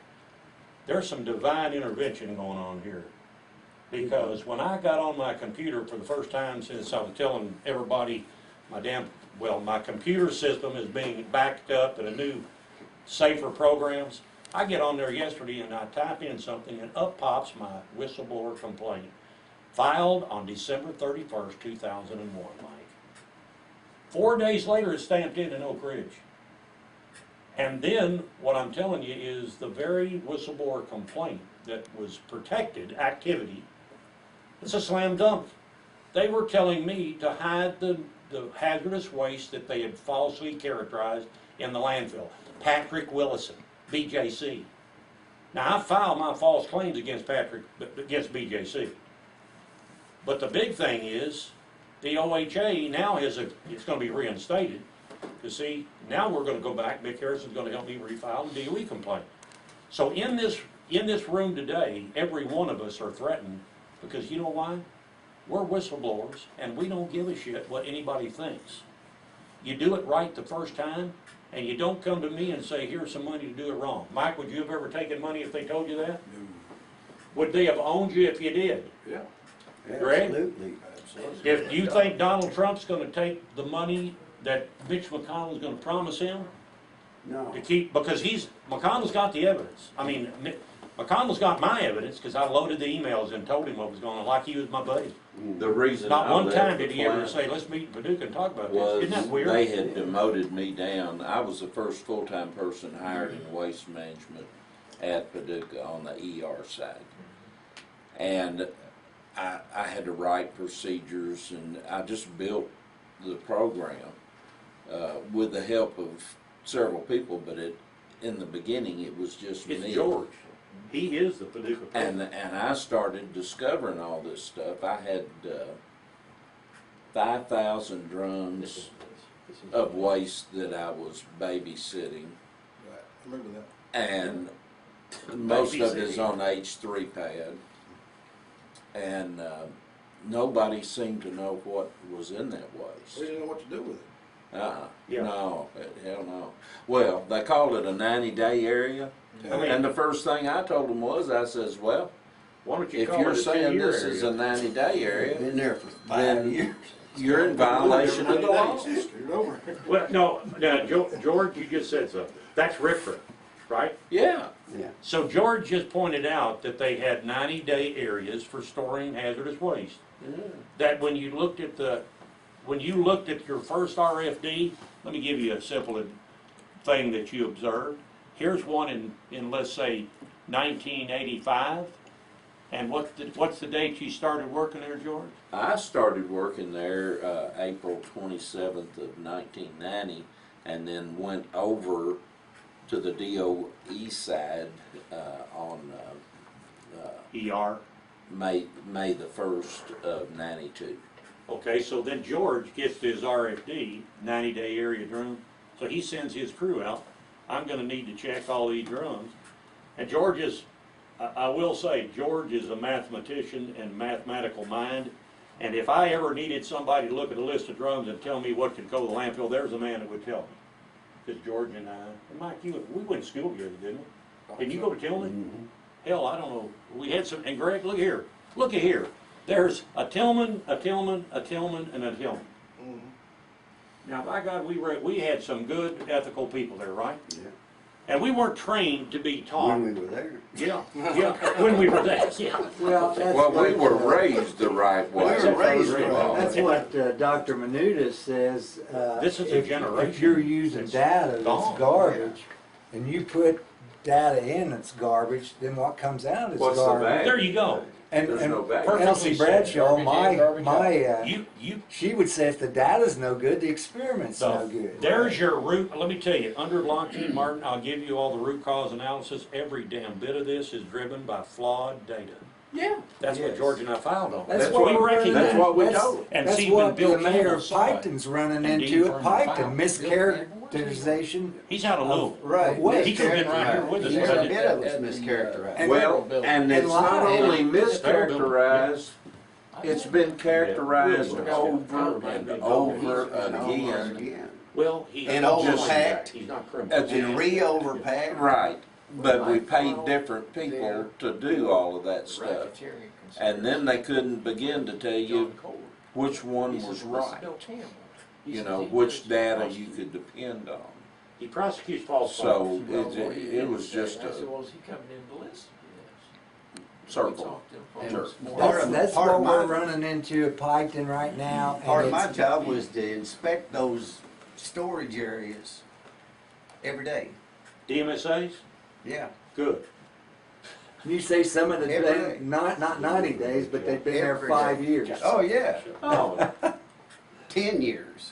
there's some divine intervention going on here. Because when I got on my computer for the first time since I was telling everybody my computer system is being backed up and a new, safer programs, I get on there yesterday and I type in something and up pops my whistleblower complaint. Filed on December 31st, 2001, Mike. 4 days later, it's stamped in Oak Ridge. And then, what I'm telling you is the very whistleblower complaint that was protected activity, it's a slam dunk. They were telling me to hide the hazardous waste that they had falsely characterized in the landfill. Patrick Willison, BJC. Now, I filed my false claims against BJC. But the big thing is, the OHA now it's going to be reinstated. You see, now we're going to go back. Mick Harrison's going to help me refile the DOE complaint. So in this room today, every one of us are threatened because you know why? We're whistleblowers and we don't give a shit what anybody thinks. You do it right the first time, and you don't come to me and say, here's some money to do it wrong. Mike, would you have ever taken money if they told you that? No. Would they have owned you if you did? Yeah. Greg? Absolutely. Absolutely. If you think Donald Trump's going to take the money that Mitch McConnell's going to promise him No. to keep, because McConnell's got the evidence. I mean, McConnell's got my evidence because I loaded the emails and told him what was going on, like he was my buddy. The reason Not I one left time the did he ever plant say, let's meet in Paducah and talk about this. was Isn't that weird? they had demoted me down. I was the first full-time person hired in waste management at Paducah on the ER side. And I had to write procedures, and I just built the program with the help of several people, but in the beginning it was just me. It's George. He is the Paducah president. And I started discovering all this stuff. I had 5,000 drums of waste that I was babysitting, Right. I remember that. and most of it is on H3 pad. And nobody seemed to know what was in that We waste. didn't know what to do with it. Yeah. No, hell no. Well, they called it a 90-day area. I mean, And the first thing I told them was, I says, well, why don't you if call you're it a saying 2-year this is a 90-day area, Been there for Then- 5 years. you're in violation of the law. Scoot over. Well, no, George, you just said something. That's RFRA, right? Yeah. Yeah. So George just pointed out that they had 90-day areas for storing hazardous waste. That when you looked at your first RFD, let me give you a simple thing that you observed. Here's one in let's say 1985. And what's the date you started working there, George? I started working there April 27th of 1990, and then went over to the DOE side on ER. May the 1st of '92. Okay, so then George gets his RFD, 90-day area drum, so he sends his crew out. I'm gonna need to check all these drums. And George is, I will say, George is a mathematician and mathematical mind. And if I ever needed somebody to look at a list of drums and tell me what could go to the landfill, there's a man that would tell me. Because George and Mike, we went to school together, didn't we? Didn't you go to Tillman? Mhm. Hell, I don't know. We had some, and Greg, look here. Look at here. There's a Tillman, a Tillman, a Tillman, and a Tillman. Now, by God, we had some good ethical people there, right? Yeah. And we weren't trained to be taught. When we were there. Yeah, yeah, when we were there, yeah. Well, that's Well, we what, were raised the right way. We were raised First of right. all. that's what Dr. Menuda says. This is a If generation you're using that's data that's gone. garbage, and you put data in that's garbage, then what comes out is What's the garbage. value? There you go. And, There's and no value. Perfectly Elsie said. Bradshaw, Garbage in, garbage out. You, she would say if the data's no good, the experiment's no good. there's your root, let me tell you, under Lockheed-Martin, I'll give you all the root cause analysis. Every damn bit of this is driven by flawed data. Yeah. That's what Yes. George and I filed on. That's That's what we we're recognize. running That's what we That's- told. And That's see, when what Bill the mayor Campbell of saw it, Piketon's running and Dean into Furman at filed, Piketon, mischaracterization he's out of Louisville. right. Well, He could've been right here with us. Every but bit of it's At the, mischaracterized. And Well, building. and it's not lied. only And mischaracterized, it's been characterized Yeah. over and over again. Again. Well, he's And not overpacked. He's not criminal. As in- And re-overpacked. Right, but we paid different people to do all of that stuff. And then they couldn't begin to tell you which one was right. You know, which data you could depend on. He prosecutes false So claims. it was just I said, a well, is he coming in to listen? circle. And Sure. That's part what of we're my- running into at Piketon right now. and Part of my it's- job was to inspect those storage areas every day. DMSA's? Yeah. Good. You say some of the Every day, day. not 90 days, but they've been there Every 5 day. years. Oh, yeah. Oh, 10 years.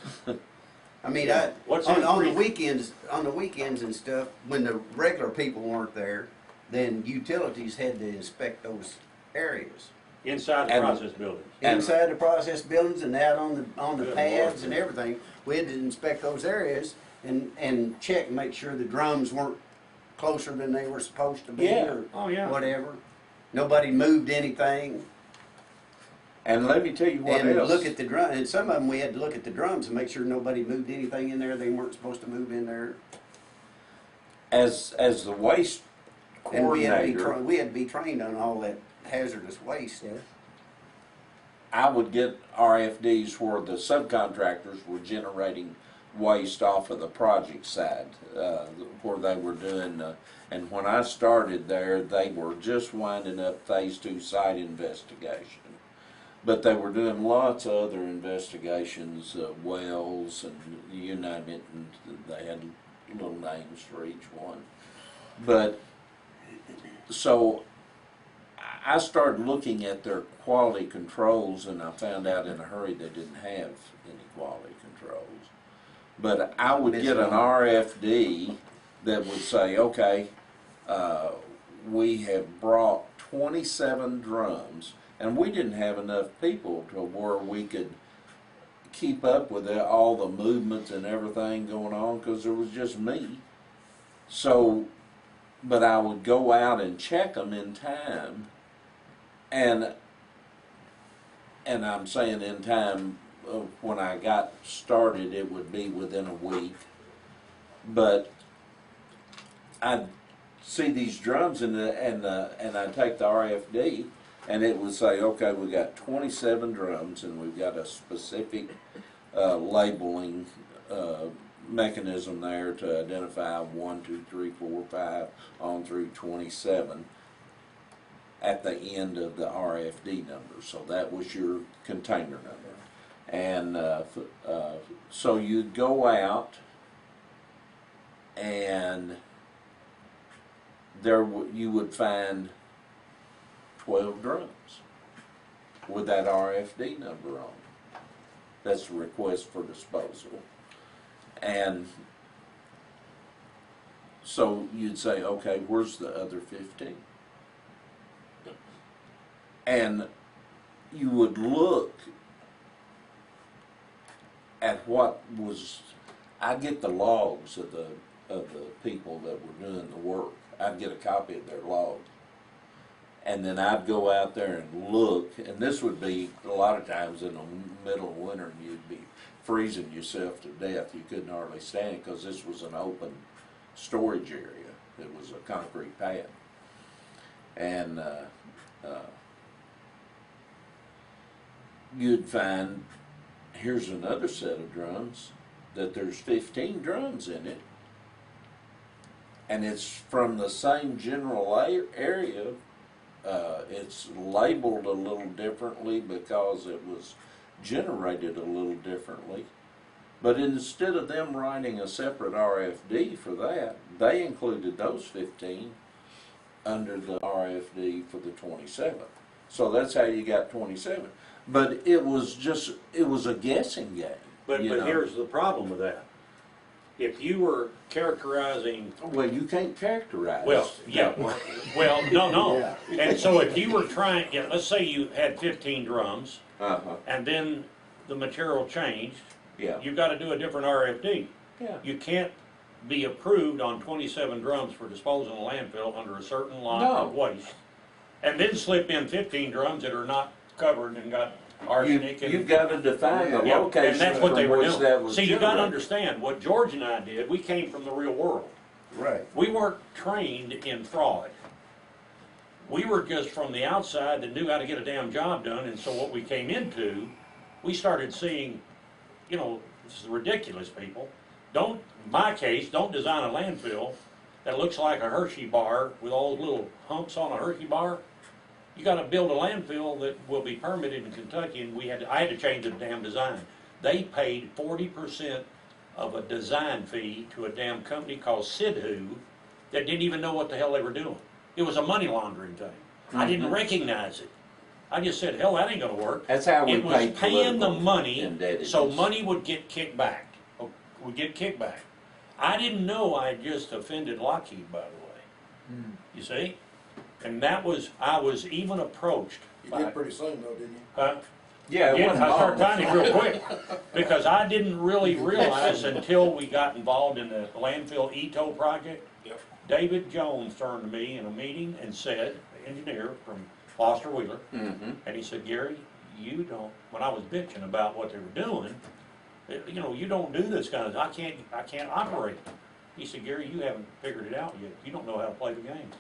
I mean, What's on the his weekends and stuff, when the regular people weren't there, then utilities had to inspect those areas. inside the And- process building. And- Inside the process buildings and out on the Good pads Lord. and everything, we had to inspect those areas and check and make sure the drums weren't closer than they were supposed to be Yeah. or Oh, yeah. whatever. Nobody moved anything. And let me tell you what And else. look at the drum, and some of them we had to look at the drums and make sure nobody moved anything in there they weren't supposed to move in there. As the waste And we had to be coordinator, we had to be trained on all that hazardous waste. Yes. I would get RFDs where the subcontractors were generating waste off of the project side, where they were doing, and when I started there, they were just winding up phase 2 site investigation. But they were doing lots of other investigations, wells and you name it, and they had little names for each one. But, so, I started looking at their quality controls and I found out in a hurry they didn't have any quality controls. But I would get an RFD that would say, okay, we have brought 27 drums, and we didn't have enough people to where we could keep up with all the movements and everything going on because there was just me. So, but I would go out and check them in time, and I'm saying in time, when I got started, it would be within a week. But I'd see these drums and I'd take the RFD, and it would say, okay, we got 27 drums, and we've got a specific labeling mechanism there to identify 1, 2, 3, 4, 5 on through 27 at the end of the RFD number. So that was your container number. And so you'd go out, and you would find 12 drums with that RFD number on. That's a request for disposal. And so you'd say, okay, where's the other 15? And you would look at what was, I'd get the logs of the people that were doing the work. I'd get a copy of their log. And then I'd go out there and look, and this would be a lot of times in the middle of winter, and you'd be freezing yourself to death. You couldn't hardly stand it because this was an open storage area. It was a concrete pad. And you'd find, here's another set of drums, that there's 15 drums in it. And it's from the same general area. It's labeled a little differently because it was generated a little differently. But instead of them writing a separate RFD for that, they included those 15 under the RFD for the 27. So that's how you got 27. But it was a guessing game. But know? here's the problem with that. If you were characterizing, Well, you can't characterize. well, yeah, well, no. Yeah. And so if you were trying, yeah, let's say you had 15 drums, Uh-huh. and then the material changed, Yeah. you've got to do a different RFD. Yeah. You can't be approved on 27 drums for disposal in a landfill under a certain lot No. of waste, and then slip in 15 drums that are not covered and got arsenic and... You've got to define the Yeah, location and that's what they from were which doing. that was See, you got to generated. understand, what George and I did, we came from the real world. Right. We weren't trained in fraud. We were just from the outside that knew how to get a damn job done, and so what we came into, we started seeing, you know, this is ridiculous, people. Don't, in my case, don't design a landfill that looks like a Hershey bar with all those little humps on a Hershey bar. You gotta build a landfill that will be permitted in Kentucky, and I had to change the damn design. They paid 40% of a design fee to a damn company called Sidhu that didn't even know what the hell they were doing. It was a money laundering thing. I didn't recognize it. I just said, hell, that ain't gonna work. That's how we It was paid paying the political money, indebtedness. so money would get kicked back. Would get kicked back. I didn't know I had just offended Lockheed, by the way. You see? And that was, I was even approached You by... did pretty soon though, didn't you? Huh? Yeah, it Yeah, wasn't I started long. finding real quick, because I didn't really realize until we got involved in the landfill ETO project. Yep. David Jones turned to me in a meeting and said, the engineer from Foster Wheeler, Mm-hmm. and he said, Gary, you don't, when I was bitching about what they were doing, you know, you don't do this kind of, I can't operate. He said, Gary, you haven't figured it out yet. You don't know how to play the game.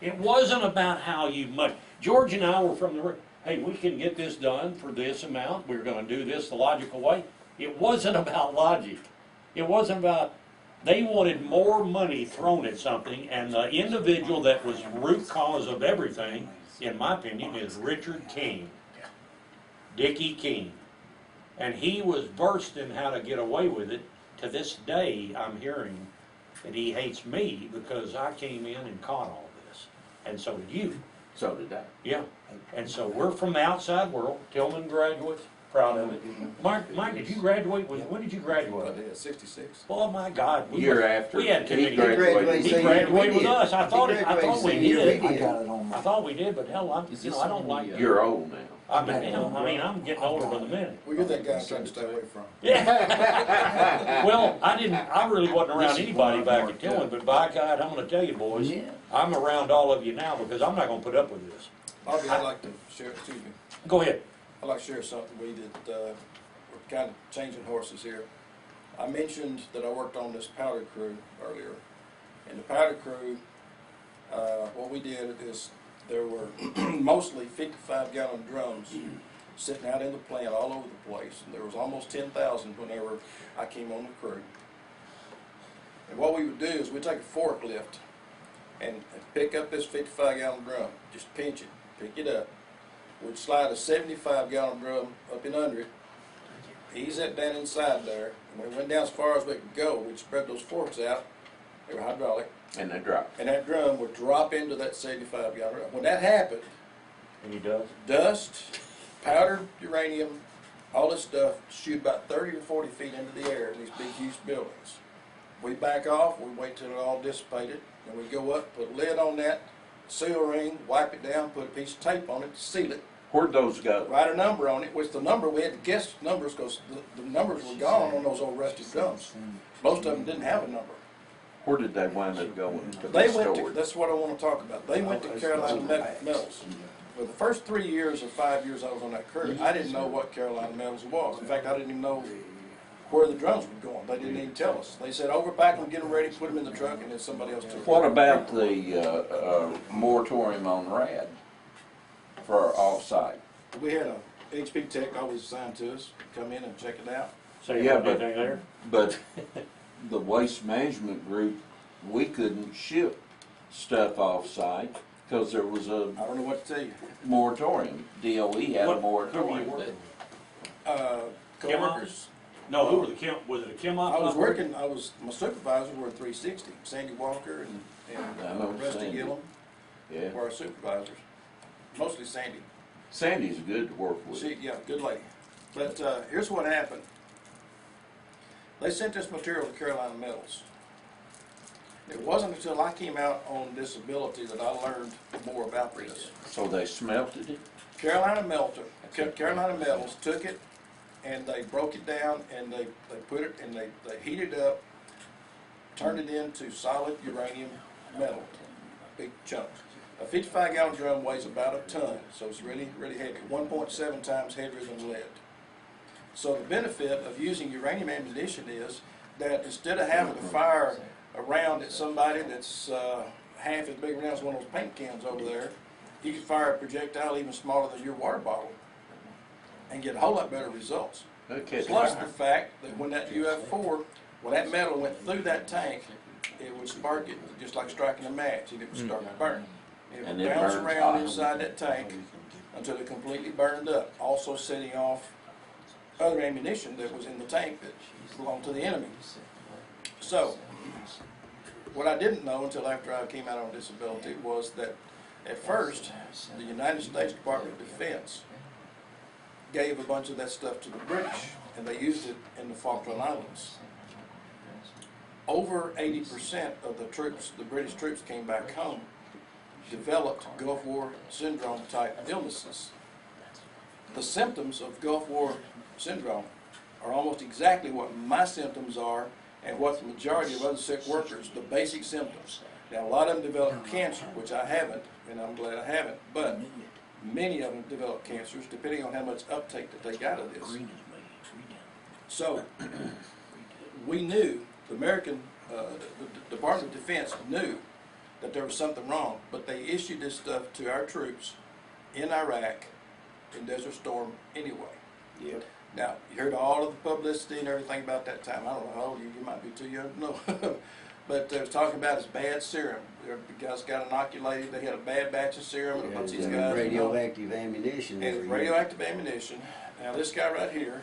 It wasn't about how you much. George and I were from the, hey, we can get this done for this amount. We're going to do this the logical way. It wasn't about logic. It wasn't about, they wanted more money thrown at something, and the individual that was root cause of everything, in my opinion, is Richard King, Dickie King. And he was versed in how to get away with it. To this day, I'm hearing that he hates me because I came in and caught all this. And so did you. So did I. Yeah. And so we're from the outside world. Tillman graduates, proud of it. Mike, did you graduate? When did you I graduate? did, 66. Oh my God. Year after. We had too He many. graduated. He same year graduated we with did. us. I thought we did. I got it on I my. thought we did, but hell, I don't like. You're old now. I'm getting older by the minute. Well, you're that guy I'm trying to stay away from. Yeah. Well, I really wasn't around anybody back at Tillman, but by God, I'm gonna tell you, boys, Yeah. I'm around all of you now because I'm not gonna put up with this. Bobby, I'd like to share, excuse me, Go ahead. I'd like to share something we did, we're kind of changing horses here. I mentioned that I worked on this powder crew earlier. And the powder crew, what we did is there were mostly 55-gallon drums sitting out in the plant all over the place. And there was almost 10,000 whenever I came on the crew. And what we would do is we'd take a forklift and pick up this 55-gallon drum, just pinch it, pick it up. We'd slide a 75-gallon drum up and under it, ease that down inside there, and when we went down as far as we could go, we'd spread those forks out. They were hydraulic, And they dropped. and that drum would drop into that 75-gallon drum. When that happened, And he does. dust, powdered uranium, all this stuff shoot about 30 or 40 feet into the air in these big, huge buildings. We back off, we wait till it all dissipated, and we go up, put a lid on that, seal ring, wipe it down, put a piece of tape on it to seal it, Where'd those go? write a number on it, which the number, we had to guess numbers because the numbers were gone on those old rusty drums. Most of them didn't have a number. Where did they wind up going to They be went to, stored? that's what I want to talk about. They went to Carolina Metals. For the first 3 years or 5 years I was on that crew, I didn't know what Carolina Metals was. In fact, I didn't even know where the drums were going. They didn't even tell us. They said, overpack them, get them ready, put them in the truck, and then somebody else took them. What about the moratorium on RAD for off-site? We had a HP tech always assigned to us, come in and check it out. So Yeah, you but- anything there? But the waste management group, we couldn't ship stuff off-site because there was a I don't know what to tell you. moratorium. DOE had a Who were you moratorium. working? Co-workers. No, who were the chem, was it a chem op? I was working, my supervisors were 360, Sandy Walker I know and Rusty Sandy. Gillum Yeah. were our supervisors. Mostly Sandy. Sandy's good to work with. Yeah, good lady. But here's what happened. They sent this material to Carolina Metals. It wasn't until I came out on disability that I learned more about this. So they smelted it? Carolina Metals took it and they broke it down and they put it and they heated up, turned it into solid uranium metal, big chunks. A 55-gallon drum weighs about a ton, so it's really, really heavy, 1.7 times heavier than lead. So the benefit of using uranium ammunition is that instead of having to fire a round at somebody that's half as big around as one of those paint cans over there, you can fire a projectile even smaller than your water bottle and get a whole lot better results. Okay. Plus the fact that when that UF4, when that metal went through that tank, it would spark it just like striking a match, and it would start to burn. It And would it bounce burns around hot. inside that tank until it completely burned up, also setting off other ammunition that was in the tank that belonged to the enemy. So, what I didn't know until after I came out on disability was that at first, the United States Department of Defense gave a bunch of that stuff to the British, and they used it in the Falkland Islands. Over 80% of the troops, the British troops came back home, developed Gulf War syndrome type illnesses. The symptoms of Gulf War syndrome are almost exactly what my symptoms are and what the majority of other sick workers, the basic symptoms. Now, a lot of them develop cancer, which I haven't, and I'm glad I haven't, but many of them develop cancers depending on how much uptake that they got of this. So, we knew, the American the Department of Defense knew that there was something wrong, but they issued this stuff to our troops in Iraq in Desert Storm anyway. Yep. Now, you heard all of the publicity and everything about that time. I don't know how old you might be too young to know. But they was talking about his bad serum. The guys got inoculated, they had a bad batch of serum, and a bunch of these guys. Radioactive ammunition. And radioactive ammunition. Now this guy right here,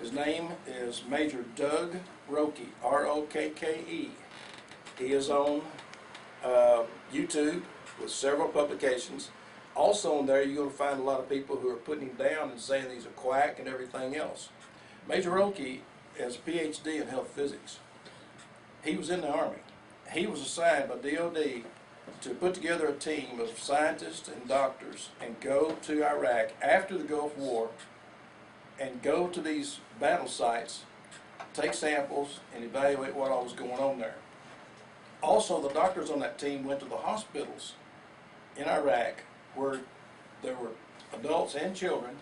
his name is Major Doug Rokke, R-O-K-K-E. He is on YouTube with several publications. Also on there, you're going to find a lot of people who are putting him down and saying he's a quack and everything else. Major Rokke has a PhD in health physics. He was in the Army. He was assigned by DOD to put together a team of scientists and doctors and go to Iraq after the Gulf War and go to these battle sites, take samples, and evaluate what all was going on there. Also, the doctors on that team went to the hospitals in Iraq where there were adults and children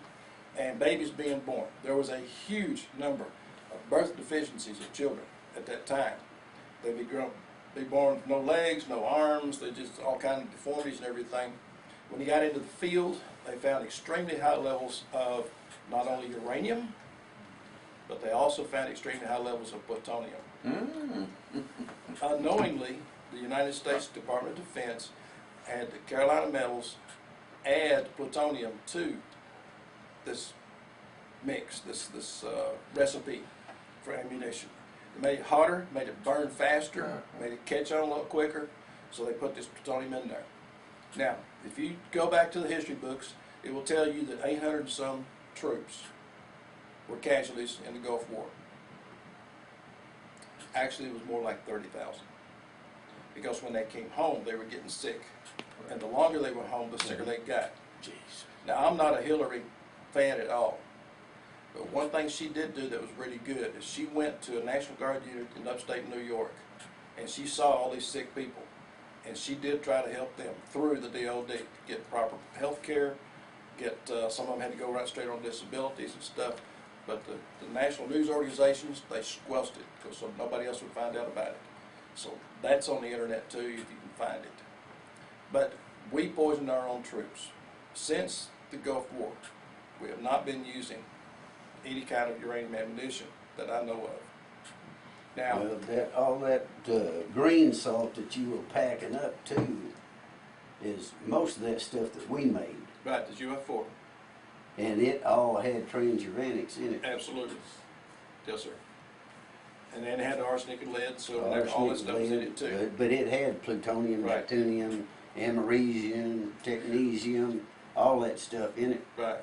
and babies being born. There was a huge number of birth deficiencies of children at that time. They'd be born with no legs, no arms, they just all kinds of deformities and everything. When you got into the field, they found extremely high levels of not only uranium, but they also found extremely high levels of plutonium. Unknowingly, the United States Department of Defense had the Carolina Metals add plutonium to this mix, this recipe for ammunition. It made it hotter, made it burn faster, made it catch on a little quicker, so they put this plutonium in there. Now, if you go back to the history books, it will tell you that 800 and some troops were casualties in the Gulf War. Actually, it was more like 30,000. because when they came home, they were getting sick. And the longer they were home, the sicker they got. Jeez. Now, I'm not a Hillary fan at all. But one thing she did do that was really good is she went to a National Guard unit in upstate New York, and she saw all these sick people. And she did try to help them through the DOD, get proper health care, some of them had to go right straight on disabilities and stuff. But the national news organizations, they squelched it because so nobody else would find out about it. So that's on the internet too, if you can find it. But we poisoned our own troops. Since the Gulf War, we have not been using any kind of uranium ammunition that I know of. Now, Well, all that green salt that you were packing up too is most of that stuff that we made. right, the UF4, And it all had transuranics in it. absolutely. Yes, sir. And then it had the arsenic and lead, so all Arsenic, that stuff was in lead, it too. But it had plutonium, Right. neptunium, americium, technetium, all that stuff in it Right.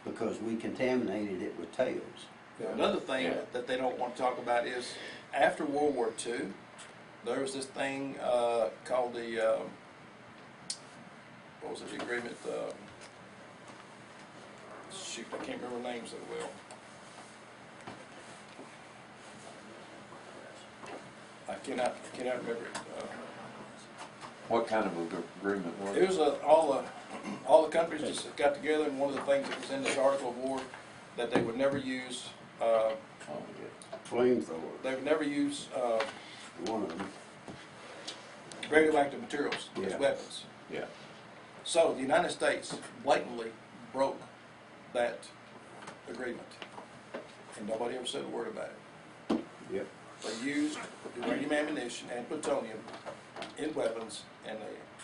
because we contaminated it with tails. Now, another thing Yeah. that they don't want to talk about is after World War II, there was this thing called the, what was it, the agreement? Shoot, I can't remember names so well. I cannot remember it. What kind of agreement was It it? was all the countries just got together, and one of the things that was in this article of war that they would never use. Flamethrower, They would never use one of them. radioactive materials as Yeah. weapons. Yeah. So the United States blatantly broke that agreement, and nobody ever said a word about it. Yep. They used uranium ammunition and plutonium in weapons, and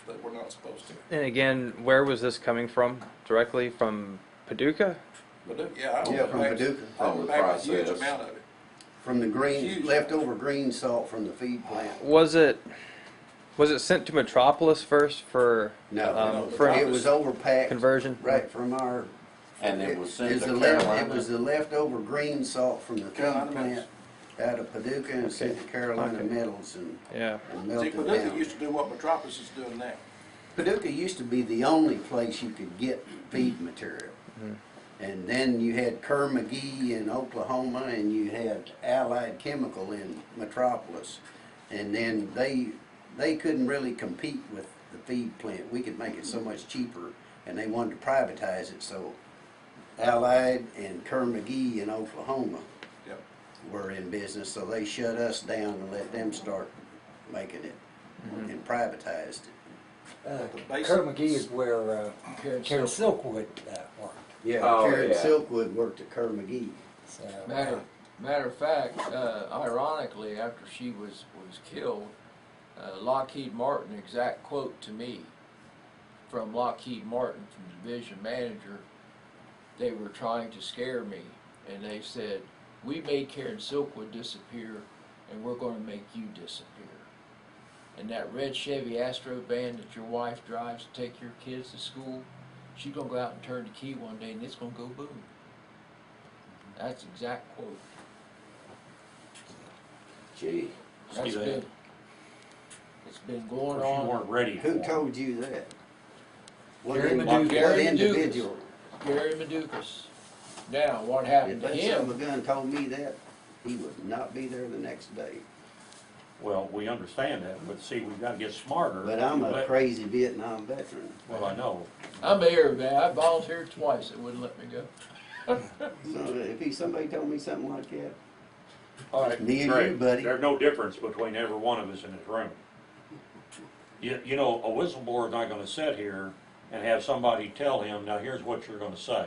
they were not supposed to. And again, where was this coming from? Directly from Paducah? But yeah, I Yeah, from Paducah. I From went the back a huge process. amount of it. From the green, Huge. leftover green salt from the feed plant. Was it sent to Metropolis first for No, for it was overpacked. conversion? Right from our. And it was sent it's to the Carolina? It was the leftover green salt from the feed Carolina plant Metals. out of Paducah and sent to Carolina Okay. Metals and Yeah. See, melted Paducah down. used to do what Metropolis is doing now. Paducah used to be the only place you could get feed material. And then you had Kerr-McGee in Oklahoma, and you had Allied Chemical in Metropolis. And then they couldn't really compete with the feed plant. We could make it so much cheaper, and they wanted to privatize it. So Allied and Kerr-McGee in Oklahoma Yep. were in business, so they shut us down and let them start making it and privatized it. The basic- Kerr McGee is where Karen Silkwood worked. Yeah, Oh, Karen yeah. Silkwood worked at Kerr-McGee. So, Matter of fact, ironically, after she was killed, Lockheed-Martin, exact quote to me from Lockheed-Martin, from the division manager, they were trying to scare me, and they said, "We made Karen Silkwood disappear, and we're going to make you disappear." And that red Chevy Astro van that your wife drives to take your kids to school, she's going to go out and turn the key one day, and it's going to go boom. That's exact quote. Gee. That's See that? been, it's been going Of course, you on. weren't ready for Who it. told you that? What, Gary what Gary individual? Gary Paducah. Now, what If happened to that son of him? a gun told me that, he would not be there the next day. Well, we understand that, but see, we've got to get smarter. But I'm a Let- crazy Vietnam veteran. Well, I know. I'm a Air man. I volunteered twice. They wouldn't let me go. So if somebody told me something like that, All right. me and Right. you, buddy. There's no difference between every one of us in this room. You know, a whistleblower is not going to sit here and have somebody tell him, now here's what you're going to say.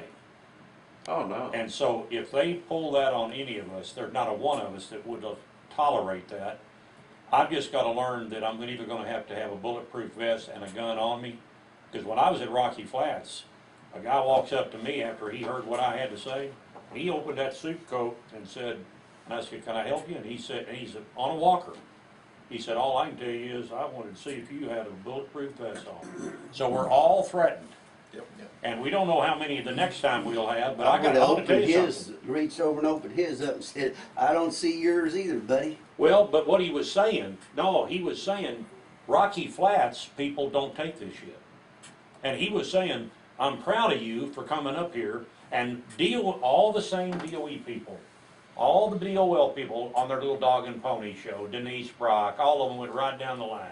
Oh, no. And so if they pull that on any of us, there's not a one of us that would tolerate that. I've just got to learn that I'm either going to have a bulletproof vest and a gun on me. Because when I was at Rocky Flats, a guy walks up to me after he heard what I had to say. He opened that suit coat and said, and I said, "Can I help you?" And he said, and he's on a walker. He said, "All I can tell you is I wanted to see if you had a bulletproof vest on." So we're all threatened. Yep. And we don't know how many the next time we'll have, but I I would got have to tell opened you his, something. reached over and opened his up and said, I don't see yours either, buddy. Well, but what he was saying, no, he was saying, Rocky Flats people don't take this shit. And he was saying, I'm proud of you for coming up here and deal with all the same DOE people, all the DOL people on their little dog and pony show, Denise Brock, all of them went right down the line.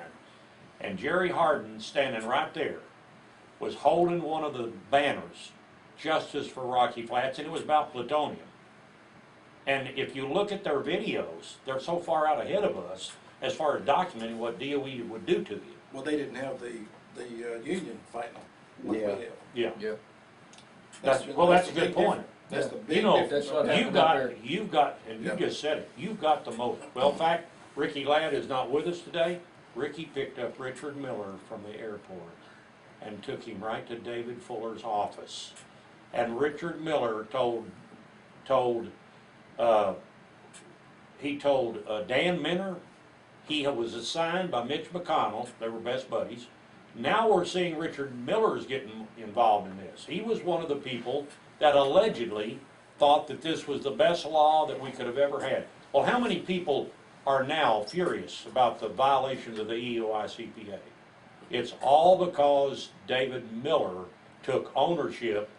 And Jerry Harden, standing right there, was holding one of the banners, Justice for Rocky Flats, and it was about plutonium. And if you look at their videos, they're so far out ahead of us as far as documenting what DOE would do to you. Well, they didn't have the union fighting them like we Yeah. have. Yeah. Yeah. That's a the good big point. difference. That's the big You know, difference. That's what right you've there. got, and you Yeah. just said it, you've got the most. Well, in fact, Ricky Ladd is not with us today. Ricky picked up Richard Miller from the airport and took him right to David Fuller's office. And Richard Miller told Dan Minner, he was assigned by Mitch McConnell, they were best buddies. Now we're seeing Richard Miller's getting involved in this. He was one of the people that allegedly thought that this was the best law that we could have ever had. Well, how many people are now furious about the violations of the EOICPA? It's all because David Miller took ownership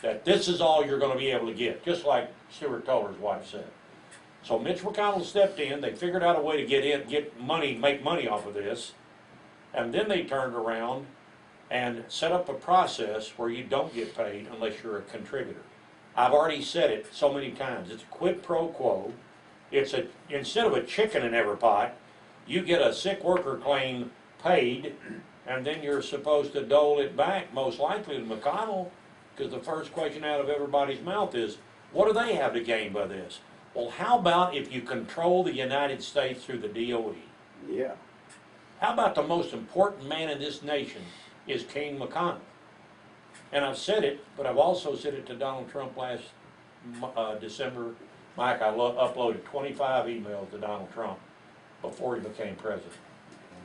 that this is all you're going to be able to get, just like Stuart Toller's wife said. So Mitch McConnell stepped in, they figured out a way to get money, make money off of this, and then they turned around and set up a process where you don't get paid unless you're a contributor. I've already said it so many times, it's a quid pro quo. It's instead of a chicken in every pot, you get a sick worker claim paid, and then you're supposed to dole it back, most likely to McConnell, because the first question out of everybody's mouth is, what do they have to gain by this? Well, how about if you control the United States through the DOE? Yeah. How about the most important man in this nation is King McConnell? And I've said it, but I've also said it to Donald Trump last December. Mike, I uploaded 25 emails to Donald Trump before he became president.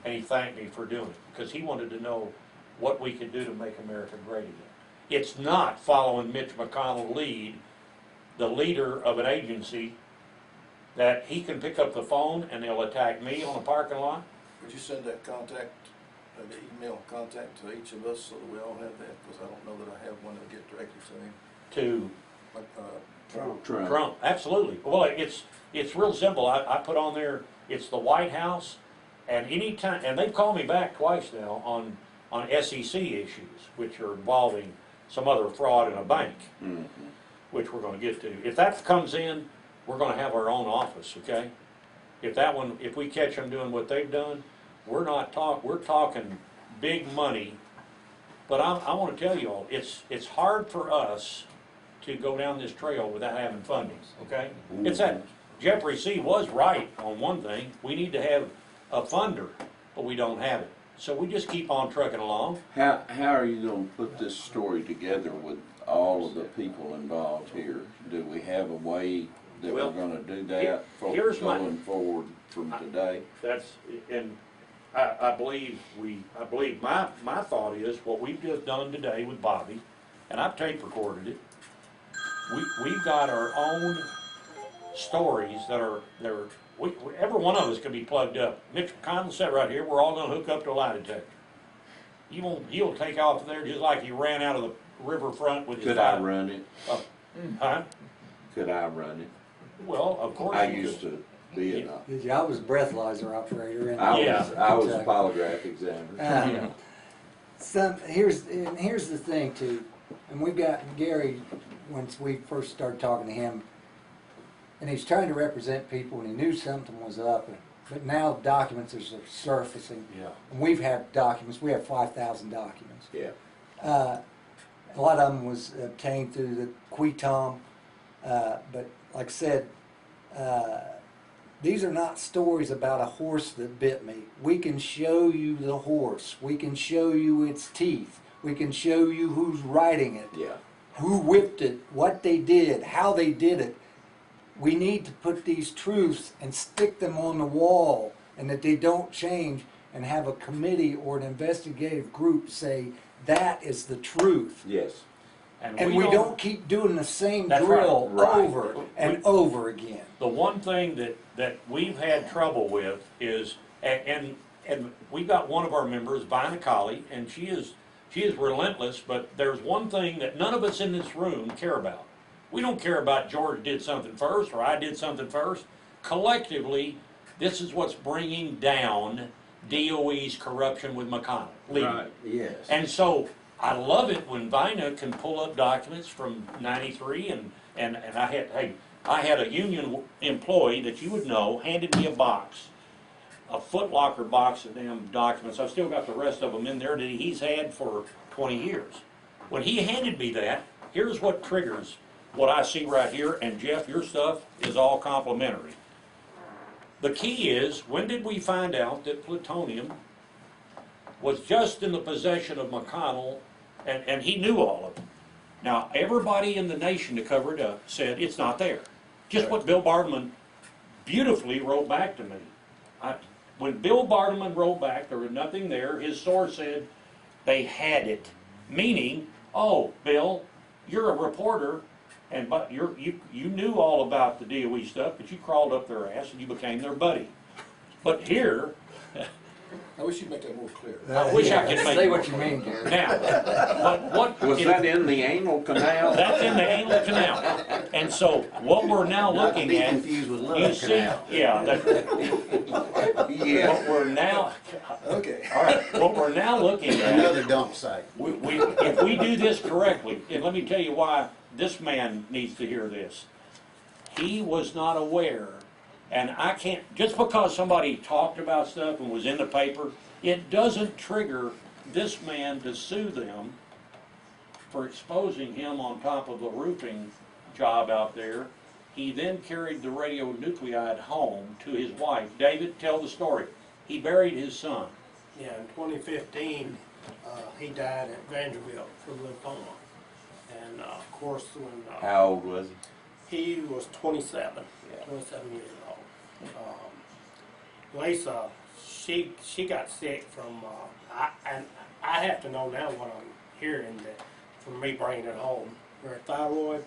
And he thanked me for doing it, because he wanted to know what we could do to make America great again. It's not following Mitch McConnell's lead, the leader of an agency, that he can pick up the phone and they'll attack me on a parking lot. Would you send that contact, the email contact to each of us so that we all have that? Because I don't know that I have one that'll get directly to him. To Like, Trump, absolutely. Well, it's real simple. I put on there, it's the White House, and anytime, and they've called me back twice now on SEC issues, which are involving some other fraud in a bank, which we're going to get to. If that comes in, we're going to have our own office, okay? If we catch them doing what they've done, we're talking big money. But I want to tell you all, it's hard for us to go down this trail without having funding, okay? It's that Jeffrey C. was right on one thing. We need to have a funder, but we don't have it. So we just keep on trucking along. How are you going to put this story together with all of the people involved here? Do we have a way that Well, we're going to do that here's going forward from today? And I believe my thought is what we've just done today with Bobby, and I've tape recorded it. We've got our own stories that are every one of us can be plugged up. Mitch McConnell said right here, we're all going to hook up to a lie detector. He'll take off of there just like he ran out of the riverfront with his. Could I run it? Huh? Could I run it? Of course I you used could. to be an Yeah, I was breathalyzer operator. In I was a Kentucky. polygraph examiner. Here's the thing too, and we've got Gary. Once we first started talking to him, and he's trying to represent people, and he knew something was up, but now documents are surfacing. Yeah. And we've had documents. We have 5,000 documents. Yeah. A lot of them was obtained through the Quitom, but like I said, these are not stories about a horse that bit me. We can show you the horse. We can show you its teeth. We can show you who's riding it, Yeah. who whipped it, what they did, how they did it. We need to put these truths and stick them on the wall, and that they don't change, and have a committee or an investigative group say that is the truth. Yes. And we don't keep doing the same That's drill right. over and over again. The one thing that we've had trouble with is, and and we've got one of our members, Vina Colley, and she is relentless, but there's one thing that none of us in this room care about. We don't care about George did something first or I did something first. Collectively, this is what's bringing down DOE's corruption with McConnell. Right, yes. And so I love it when Vina can pull up documents from '93 and I had a union employee that you would know handed me a box, a Foot Locker box of them documents. I've still got the rest of them in there that he's had for 20 years. When he handed me that, here's what triggers what I see right here, and Jeff, your stuff is all complimentary. The key is, when did we find out that plutonium was just in the possession of McConnell, and he knew all of it? Now, everybody in the nation to cover it up said it's not there. Just what Bill Bartleman beautifully wrote back to me. When Bill Bartleman wrote back, there was nothing there. His source said they had it, meaning, oh, Bill, you're a reporter, but you knew all about the DOE stuff, but you crawled up their ass and you became their buddy. But here, I wish you'd make that more clear. I wish I could make Say it what more you mean, clear. Gary. Now, what Was that in the anal canal? That's in the anal canal. And so what we're now Not to looking be at, confused with you love see, canal. yeah, Yeah. what we're now, Okay. all right, what we're now looking at, Another dump site. if we do this correctly, and let me tell you why this man needs to hear this. He was not aware, and I can't, just because somebody talked about stuff and was in the paper, it doesn't trigger this man to sue them for exposing him on top of a roofing job out there. He then carried the radionuclide home to his wife. David, tell the story. He buried his son. Yeah, in 2015, he died at Vanderbilt from lymphoma. And of course, when How old was he? he was 27, Yeah. 27 years old. Lisa, she got sick from, and I have to know now what I'm hearing that from me bringing it home. Her thyroid,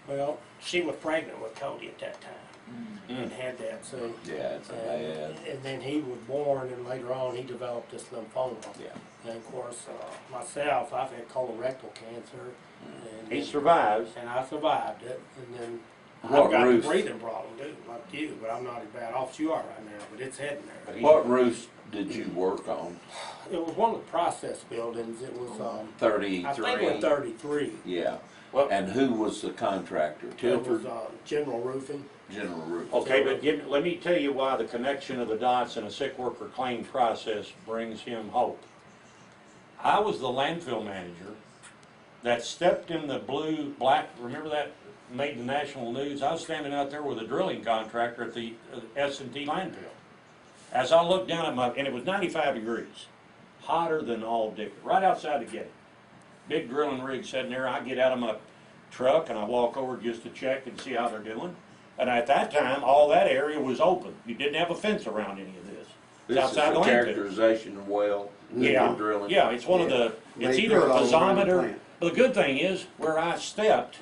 well, she was pregnant with Cody at that time and had that, so. Yeah, it's a bad. And then he was born, and later on he developed this lymphoma. Yeah. And of course, myself, I've had colorectal cancer. And, He survives. and I survived it. And then What I've got roofs? a breathing problem too, like you, but I'm not as bad off as you are right now, but it's heading there. What roofs did you work on? It was one of the process buildings. It was, I think it 33? was 33. Yeah. Well, And who was the contractor? It Tilford was General Roofing. General Roof. okay, but let me tell you why the connection of the dots in a sick worker claim process brings him hope. I was the landfill manager that stepped in the black, remember that made the national news? I was standing out there with a drilling contractor at the S&T landfill. As I looked down at and it was 95 degrees, hotter than all dick, right outside the gate. Big drilling rig sitting there. I get out of my truck and I walk over just to check and see how they're doing. And at that time, all that area was open. You didn't have a fence around any of this. It's This is outside a the landfill. characterization well. Yeah, Drilling. yeah, it's one of the, it's They either a drill all around the piezometer. plant. But the good thing is, where I stepped,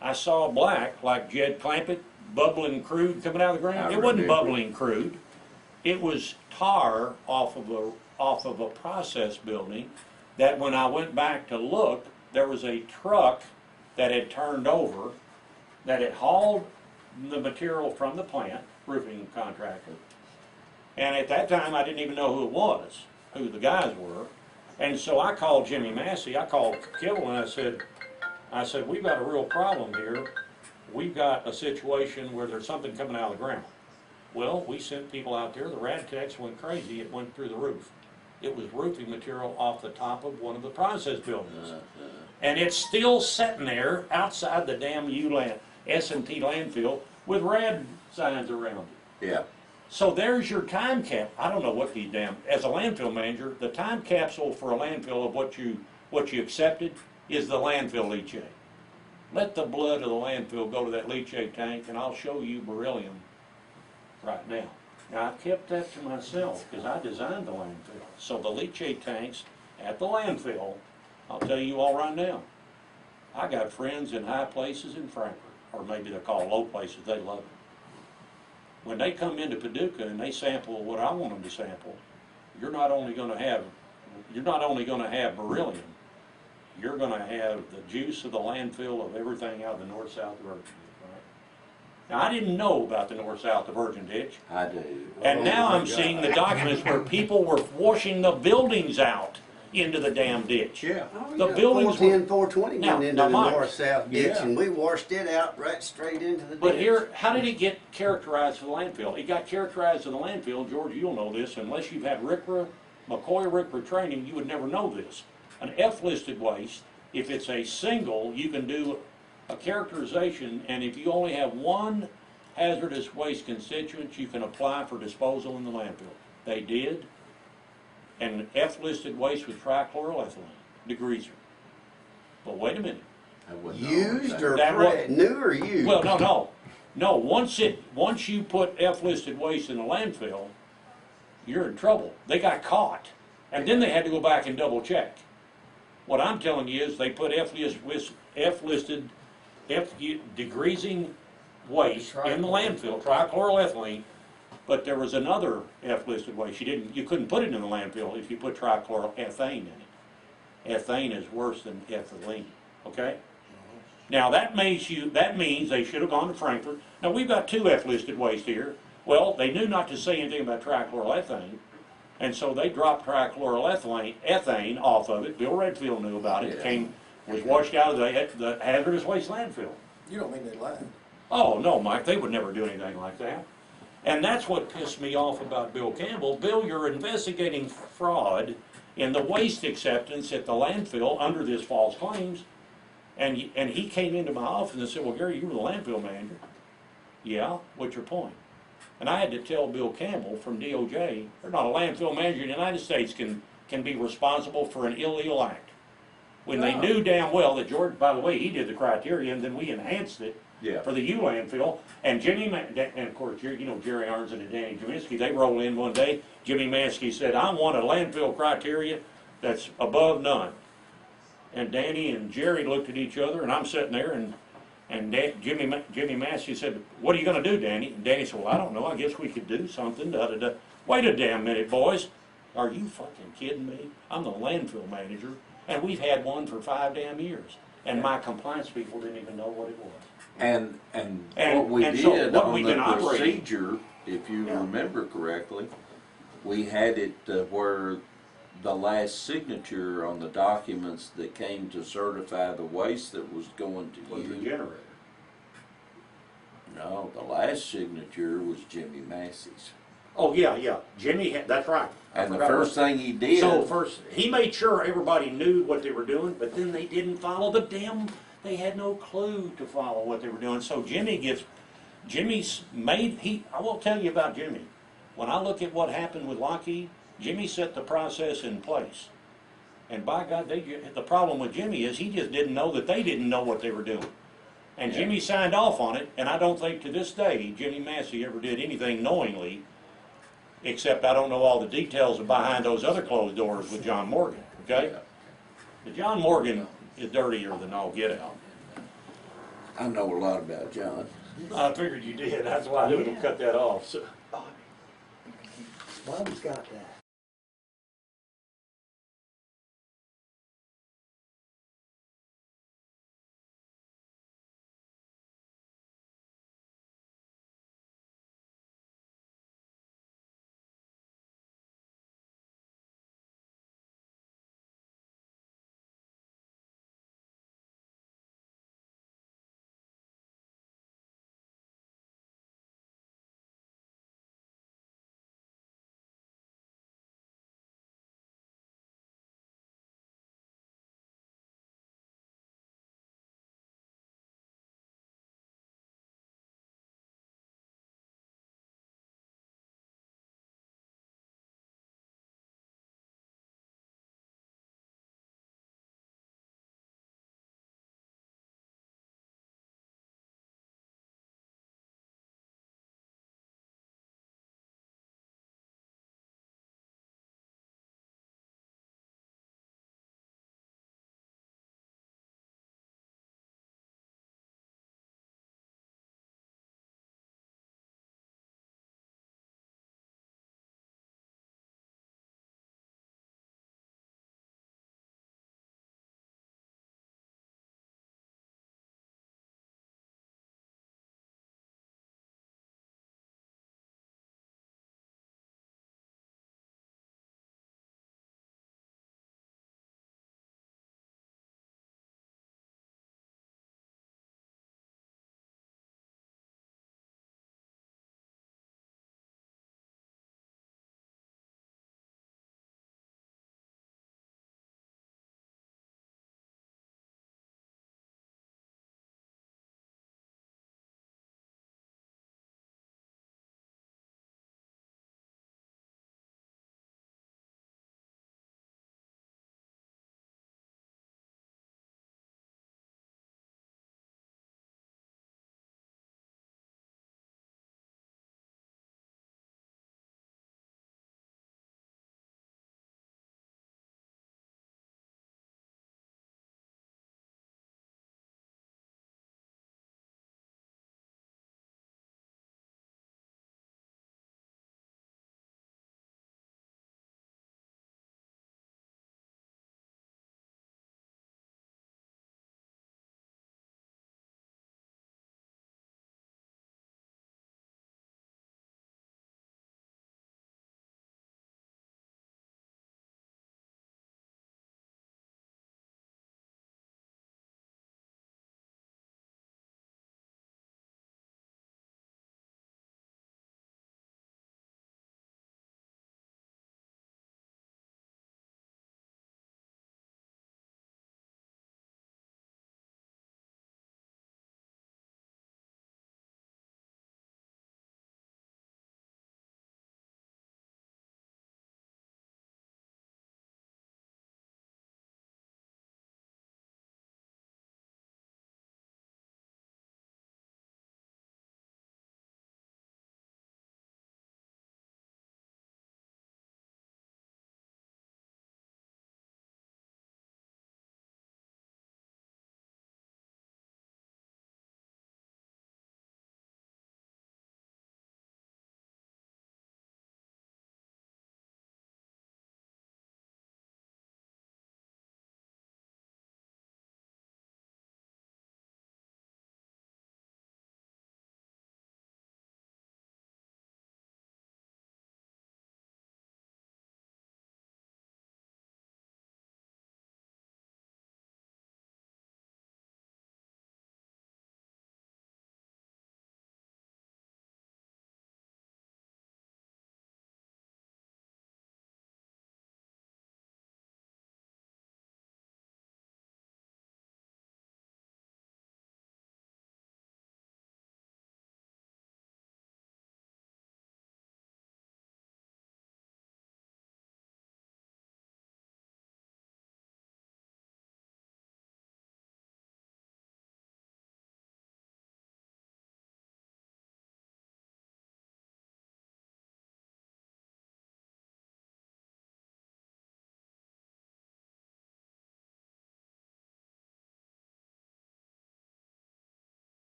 I saw black, like Jed Clampett, bubbling crude coming out of the ground. I It wasn't remember. bubbling crude. It was tar off of a process building that when I went back to look, there was a truck that had turned over, that had hauled the material from the plant, roofing contractor. And at that time, I didn't even know who it was, who the guys were. And so I called Jimmy Massey, I called Kibble, and I said, we've got a real problem here. We've got a situation where there's something coming out of the ground. Well, we sent people out there, the rad techs went crazy, it went through the roof. It was roofing material off the top of one of the process buildings. And it's still sitting there outside the damn S&T landfill with rad signs around it. Yeah. So there's your time cap. I don't know what these damn, as a landfill manager, the time capsule for a landfill of what you accepted is the landfill leachate. Let the blood of the landfill go to that leachate tank and I'll show you beryllium right now. Now I kept that to myself because I designed the landfill. So the leachate tanks at the landfill, I'll tell you all right now, I got friends in high places in Frankfurt, or maybe they're called low places, they love it. When they come into Paducah and they sample what I want them to sample, you're not only gonna have beryllium, you're gonna have the juice of the landfill of everything out of the north-south Virgin. Now, I didn't know about the north-south Virgin Ditch, I do. and now my I'm seeing the God. documents where people were washing the buildings out into the damn ditch. Yeah. The buildings were, 410, 420 Now- went into now, the Mike. north-south ditch, Yeah. and we washed it out right straight into the ditch. but here, how did it get characterized for the landfill? It got characterized as the landfill, George, you'll know this, unless you've had McCoy-RCRA training, you would never know this. An F-listed waste, if it's a single, you can do a characterization, and if you only have one hazardous waste constituent, you can apply for disposal in the landfill. They did, and F-listed waste with trichloroethylene, degreaser. But wait a minute. I wouldn't know Used or That was- new or used? Well, no, once you put F-listed waste in the landfill, you're in trouble. They got caught, and then they had to go back and double check. What I'm telling you is they put F-listed degreasing waste in the landfill, trichloroethylene, but there was another F-listed waste. You couldn't put it in the landfill if you put trichloroethane in it. Ethane is worse than ethylene, okay? Now that means they should have gone to Frankfurt. Now we've got two F-listed waste here. Well, they knew not to say anything about trichloroethane, and so they dropped ethane off of it. Bill Redfield knew about it. Yeah. Was washed out of the hazardous waste landfill. You don't mean they lied? Oh, no, Mike, they would never do anything like that. And that's what pissed me off about Bill Campbell. Bill, you're investigating fraud in the waste acceptance at the landfill under this false claims. And he came into my office and said, well, Gary, you were the landfill manager. Yeah, what's your point? And I had to tell Bill Campbell from DOJ, they're not a landfill manager in the United States can be responsible for an illegal act. When they knew damn well that George, by the way, he did the criteria, and then we enhanced it for the U landfill. And and of course, you know Jerry Arns and Danny Jaminski, they roll in one day. Jimmy Mansky said, I want a landfill criteria that's above none. And Danny and Jerry looked at each other, and I'm sitting there, and Jimmy Mansky said, what are you going to do, Danny? And Danny said, well, I don't know. I guess we could do something. Da-da-da. Wait a damn minute, boys. Are you fucking kidding me? I'm the landfill manager, and we've had one for 5 damn years. And my compliance people didn't even know what it was. And And- what we and did so what on we've the been operating- procedure, if you remember correctly, we had it where the last signature on the documents that came to certify the waste that was going to Was the you. generator. No, the last signature was Jimmy Massey's. Oh, yeah. Jimmy had, that's right. I And the forgot first about thing he did. So first, he made sure everybody knew what they were doing, but then they didn't follow they had no clue to follow what they were doing. So I will tell you about Jimmy. When I look at what happened with Lockheed, Jimmy set the process in place. And by God, the problem with Jimmy is he just didn't know that they didn't know what they were doing. And Jimmy signed off on it, and I don't think to this day Jimmy Massey ever did anything knowingly, except I don't know all the details of behind those other closed doors with John Morgan, okay? But John Morgan is dirtier than all get out. I know a lot about John. I figured you did, that's why I would have cut that off. So. Bobby's got that.